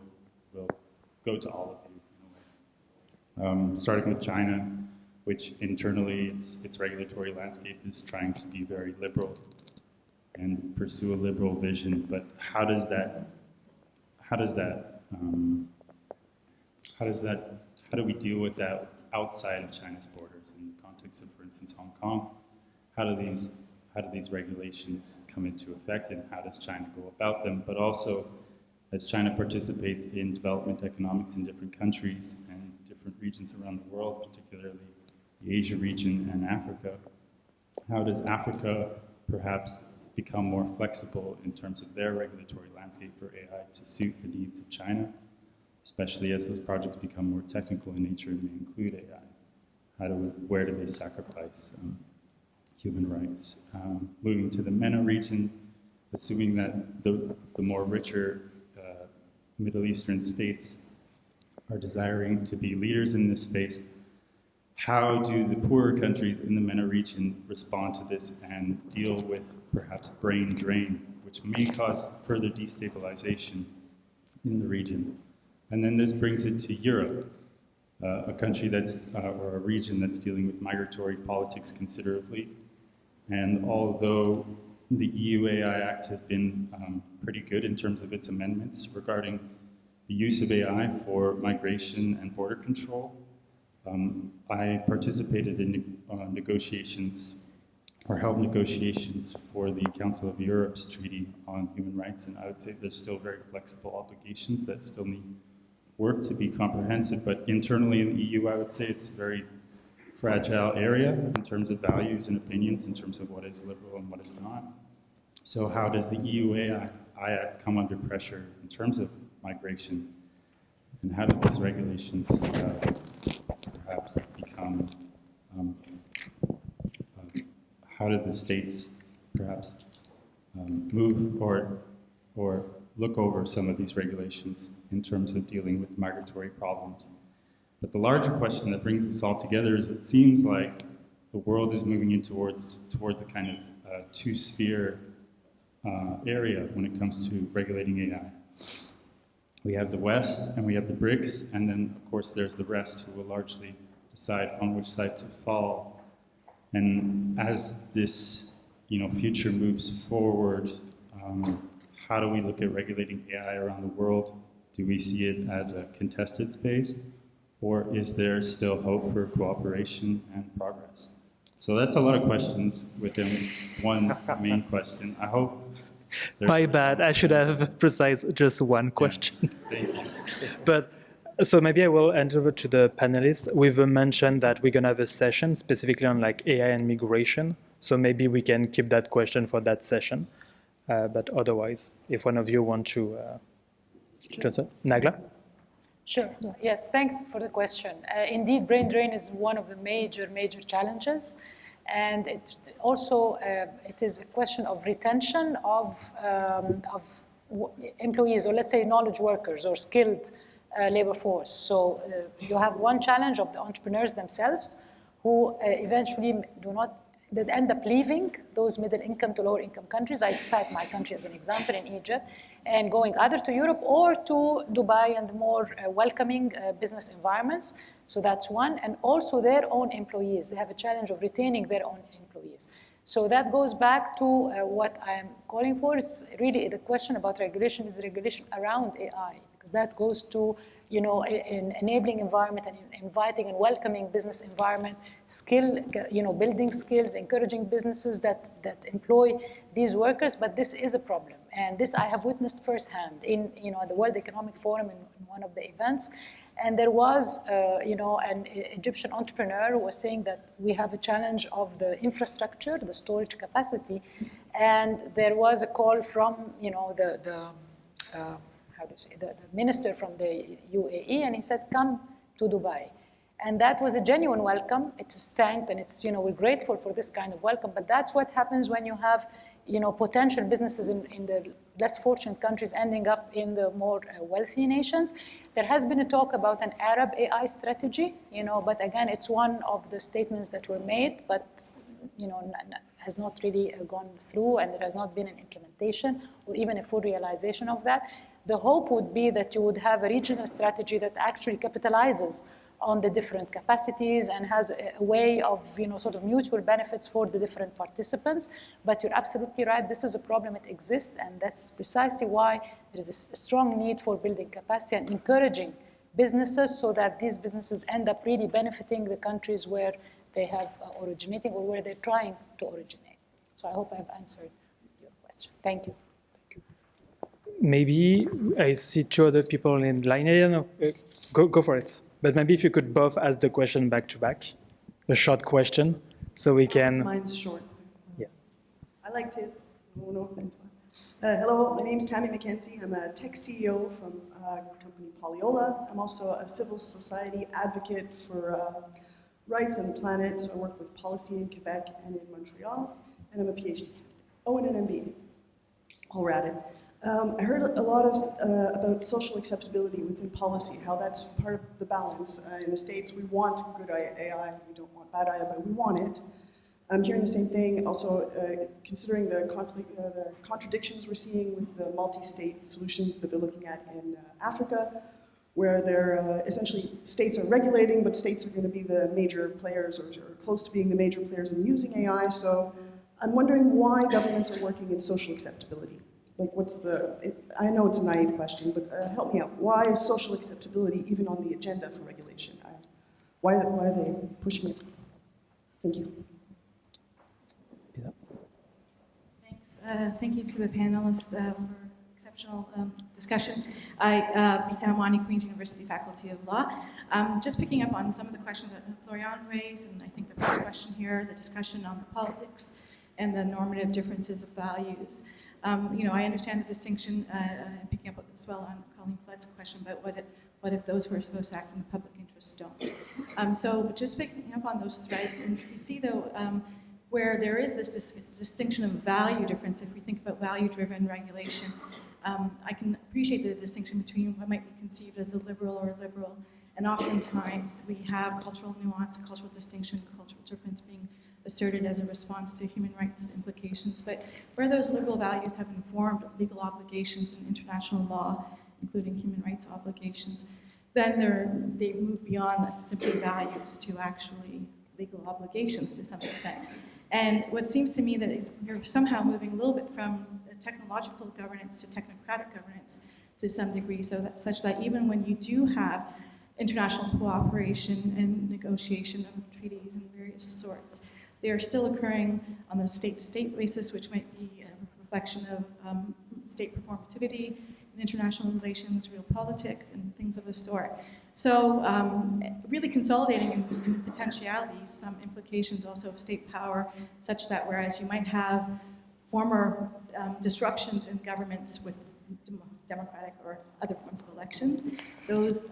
go to all of you in a way. Starting with China, which internally its regulatory landscape is trying to be very liberal and pursue a liberal vision. But how do we deal with that outside of China's borders in the context of, for instance, Hong Kong. How do these regulations come into effect, and how does China go about them? But also, as China participates in development economics in different countries and different regions around the world, particularly the Asia region and Africa, how does Africa perhaps become more flexible in terms of their regulatory landscape for AI to suit the needs of China, especially as those projects become more technical in nature and may include AI? Where do they sacrifice human rights? Moving to the MENA region, assuming that the more richer Middle Eastern states are desiring to be leaders in this space, how do the poorer countries in the MENA region respond to this and deal with perhaps brain drain, which may cause further destabilization in the region? And then this brings it to Europe, a country that's, or a region that's dealing with migratory politics considerably. And although the EU AI Act has been pretty good in terms of its amendments regarding the use of AI for migration and border control, I participated in negotiations, or held negotiations for the Council of Europe's Treaty on Human Rights, and I would say there's still very flexible obligations that still need work to be comprehensive, but internally in the EU, I would say it's a very fragile area in terms of values and opinions, in terms of what is liberal and what is not. So how does the EU AI Act come under pressure in terms of migration, and how do these regulations perhaps become, how do the states perhaps move or look over some of these regulations in terms of dealing with migratory problems? But the larger question that brings this all together is, it seems like the world is moving in towards a kind of two-sphere area when it comes to regulating AI. We have the West and we have the BRICS, and then of course there's the rest who will largely decide on which side to fall. And as this future moves forward, how do we look at regulating AI around the world? Do we see it as a contested space, or is there still hope for cooperation and progress? So that's a lot of questions within one main question. I hope. My bad, I should have precise just one question. Yeah. Thank you. But so maybe I will hand over to the panelists. We've mentioned that we're gonna have a session specifically on like AI and migration. So maybe we can keep that question for that session. But otherwise, if one of you want to answer, Nagla? Sure. Yes, thanks for the question. Indeed, brain drain is one of the major challenges. And it also, it is a question of retention of employees, or let's say knowledge workers or skilled labor force. So you have one challenge of the entrepreneurs themselves, who eventually that end up leaving those middle income to lower income countries. I cite my country as an example, in Egypt, and going either to Europe or to Dubai and the more welcoming business environments. So that's one. And also their own employees. They have a challenge of retaining their own employees. So that goes back to what I am calling for. It's really the question about regulation is regulation around AI, because that goes to an enabling environment and inviting and welcoming business environment, building skills, encouraging businesses that employ these workers. But this is a problem, and this I have witnessed firsthand in the World Economic Forum in one of the events. And there was an Egyptian entrepreneur who was saying that we have a challenge of the infrastructure, the storage capacity, and there was a call from the minister from the UAE, and he said, come to Dubai. And that was a genuine welcome. It's thanked, and it's, we're grateful for this kind of welcome, but that's what happens when you have, potential businesses in the less fortunate countries ending up in the more wealthy nations. There has been a talk about an Arab AI strategy, but again, it's one of the statements that were made, but, has not really gone through, and there has not been an implementation or even a full realization of that. The hope would be that you would have a regional strategy that actually capitalizes on the different capacities and has a way of, sort of mutual benefits for the different participants. But you're absolutely right, this is a problem, it exists, and that's precisely why there is a strong need for building capacity and encouraging businesses so that these businesses end up really benefiting the countries where they have originating or where they're trying to originate. So I hope I've answered your question. Thank you. Maybe I see two other people in line. Yeah, no, go for it. But maybe if you could both ask the question back to back, a short question, so we can. Mine's short. Yeah. I liked his. No offense. Hello, my name's Tammy McKenzie. I'm a tech CEO from a company Polyola. I'm also a civil society advocate for rights on the planet. So I work with policy in Quebec and in Montreal, and I'm a PhD. Oh, and an MBA. While we're at it. I heard a lot about social acceptability within policy, how that's part of the balance. In the States, we want good AI, we don't want bad AI, but we want it. I'm hearing the same thing, also considering the contradictions we're seeing with the multi-state solutions that they're looking at in Africa, where they're essentially states are regulating, but states are going to be the major players or close to being the major players in using AI. So I'm wondering why governments are working in social acceptability. Like, I know it's a naive question, but help me out. Why is social acceptability even on the agenda for regulation? Why are they pushing it? Thank you. Yeah. Thanks. Thank you to the panelists for exceptional discussion. Bita Amani, Queen's University Faculty of Law. Just picking up on some of the questions that Florian raised, and I think the first question here, the discussion on the politics and the normative differences of values. I understand the distinction, picking up as well on Colleen Flood's question about what if those who are supposed to act in the public interest don't. So just picking up on those threads, and you see though, where there is this distinction of value difference, if we think about value-driven regulation, I can appreciate the distinction between what might be conceived as a liberal or a liberal, and oftentimes we have cultural nuance, cultural distinction, cultural difference being asserted as a response to human rights implications, but where those liberal values have informed legal obligations in international law, including human rights obligations, then they move beyond simply values to actually legal obligations to some extent. And what seems to me that is you're somehow moving a little bit from technological governance to technocratic governance to some degree, such that even when you do have international cooperation and negotiation of treaties and various sorts, they are still occurring on the state-to-state basis, which might be a reflection of state performativity in international relations, realpolitik, and things of the sort. So really consolidating in potentialities some implications also of state power, such that whereas you might have former disruptions in governments with democratic or other forms of elections, those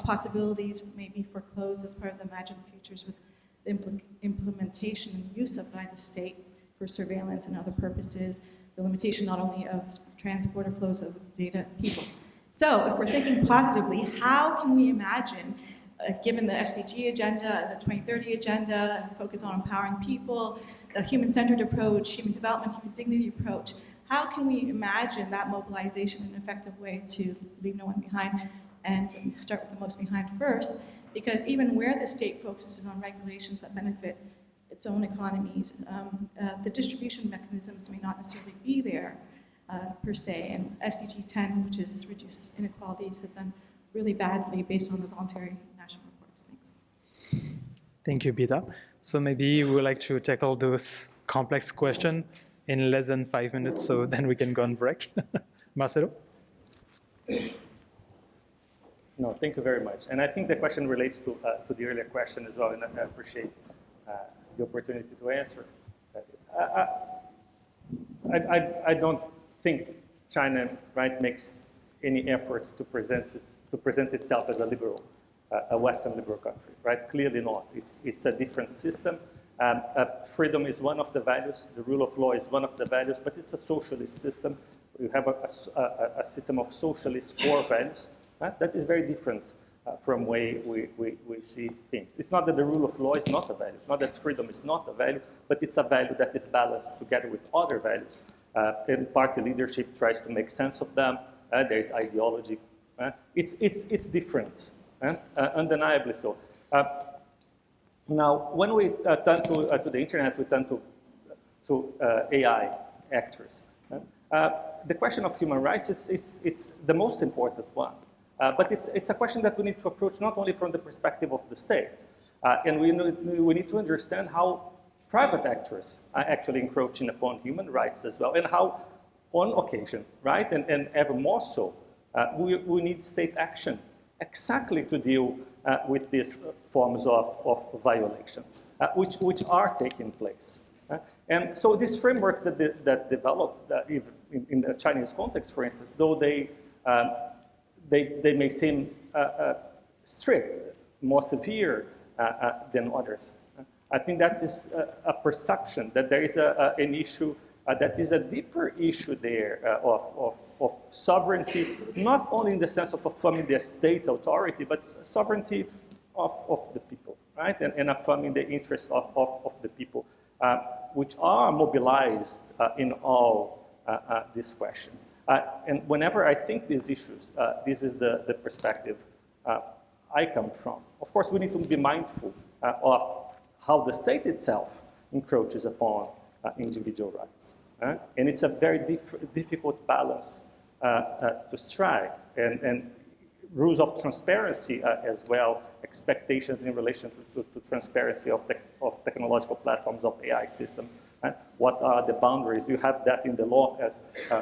possibilities may be foreclosed as part of the imagined futures with the implementation and use of by the state for surveillance and other purposes, the limitation not only of transporter flows of data, people. So if we're thinking positively, how can we imagine, given the SDG agenda, the 2030 agenda, focus on empowering people, the human-centered approach, human development, human dignity approach, how can we imagine that mobilization in an effective way to leave no one behind and start with the most behind first? Because even where the state focuses on regulations that benefit its own economies, the distribution mechanisms may not necessarily be there per se. And SDG 10, which is reduce inequalities, has done really badly based on the voluntary national reports. Thanks. Thank you, Bita. So maybe we would like to tackle those complex questions in less than 5 minutes, so then we can go on break. Marcelo? No, thank you very much. And I think the question relates to the earlier question as well, and I appreciate the opportunity to answer. I don't think China, right, makes any efforts to present itself as a liberal, a Western liberal country, right? Clearly not. It's a different system. Freedom is one of the values. The rule of law is one of the values, but it's a socialist system. You have a system of socialist core values. That is very different from the way we see things. It's not that the rule of law is not a value. It's not that freedom is not a value, but it's a value that is balanced together with other values. And party leadership tries to make sense of them. There is ideology. It's different, undeniably so. Now, when we turn to the internet, we turn to AI actors. The question of human rights, it's the most important one. But it's a question that we need to approach not only from the perspective of the state, And we need to understand how private actors are actually encroaching upon human rights as well, and how, on occasion, right, and ever more so, we need state action exactly to deal with these forms of violation, which are taking place. And so these frameworks that develop in the Chinese context, for instance, though they may seem strict, more severe than others, I think that is a perception that there is an issue that is a deeper issue there of sovereignty, not only in the sense of affirming the state's authority, but sovereignty of the people, right? And affirming the interests of the people, which are mobilized in all these questions. And whenever I think these issues, this is the perspective I come from. Of course, we need to be mindful of how the state itself encroaches upon individual rights. And it's a very difficult balance to strike. And rules of transparency as well, expectations in relation to transparency of technological platforms, of AI systems. What are the boundaries? You have that in the law, as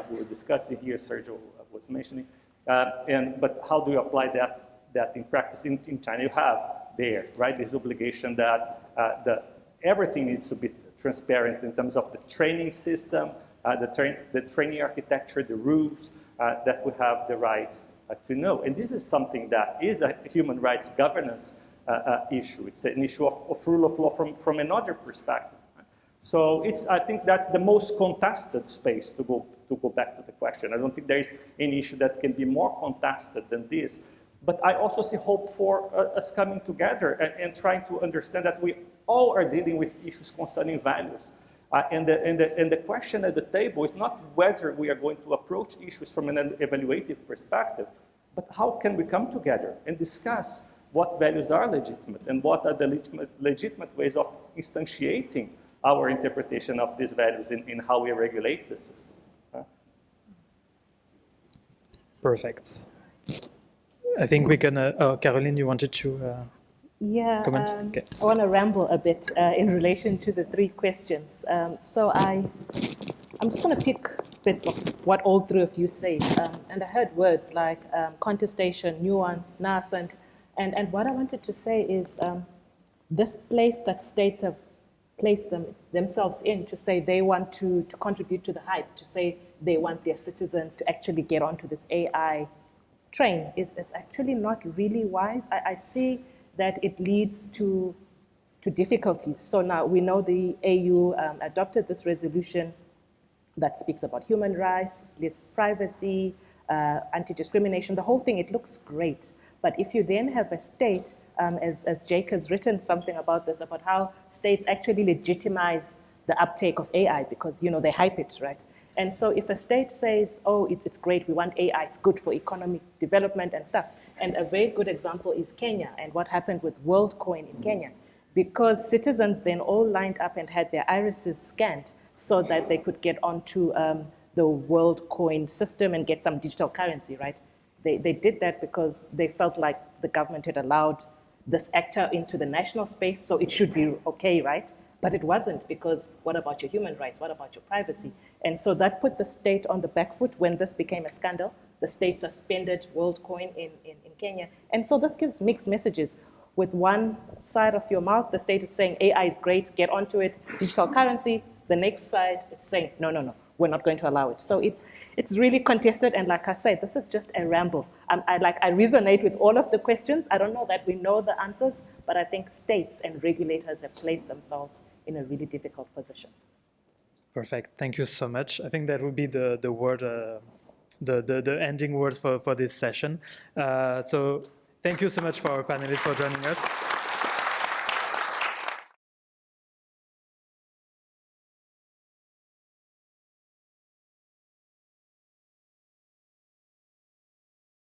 we were discussing here, Sergio was mentioning. But how do you apply that in practice? In China, you have there, right, this obligation that everything needs to be transparent in terms of the training system, the training architecture, the rules that we have the right to know. And this is something that is a human rights governance issue. It's an issue of rule of law from another perspective. So I think that's the most contested space to go back to the question. I don't think there is any issue that can be more contested than this. But I also see hope for us coming together and trying to understand that we all are dealing with issues concerning values. And the question at the table is not whether we are going to approach issues from an evaluative perspective, but how can we come together and discuss what values are legitimate and what are the legitimate ways of instantiating our interpretation of these values in how we regulate the system. Perfect. I think we're gonna, Caroline, you wanted to comment? Okay. I want to ramble a bit in relation to the three questions. So I'm just going to pick bits of what all three of you say. And I heard words like contestation, nuance, nascent. And what I wanted to say is this place that states have placed themselves in to say they want to contribute to the hype, to say they want their citizens to actually get onto this AI train is actually not really wise. I see that it leads to difficulties. So now we know the AU adopted this resolution that speaks about human rights, lists privacy, anti-discrimination, the whole thing. It looks great. But if you then have a state, as Jake has written something about this, about how states actually legitimize the uptake of AI because, they hype it, right? And so if a state says, oh, it's great, we want AI, it's good for economic development and stuff. And a very good example is Kenya and what happened with WorldCoin in Kenya. Because citizens then all lined up and had their irises scanned so that they could get onto the WorldCoin system and get some digital currency, right? They did that because they felt like the government had allowed this actor into the national space, so it should be okay, right? But it wasn't, because what about your human rights? What about your privacy? And so that put the state on the back foot when this became a scandal. The state suspended WorldCoin in Kenya. And so this gives mixed messages. With one side of your mouth, the state is saying AI is great, get onto it, digital currency. The next side, it's saying, no, we're not going to allow it. So it's really contested, and like I said, this is just a ramble. I resonate with all of the questions. I don't know that we know the answers, but I think states and regulators have placed themselves in a really difficult position. Perfect. Thank you so much. I think that would be the word, the ending words for this session. So thank you so much for our panelists for joining us.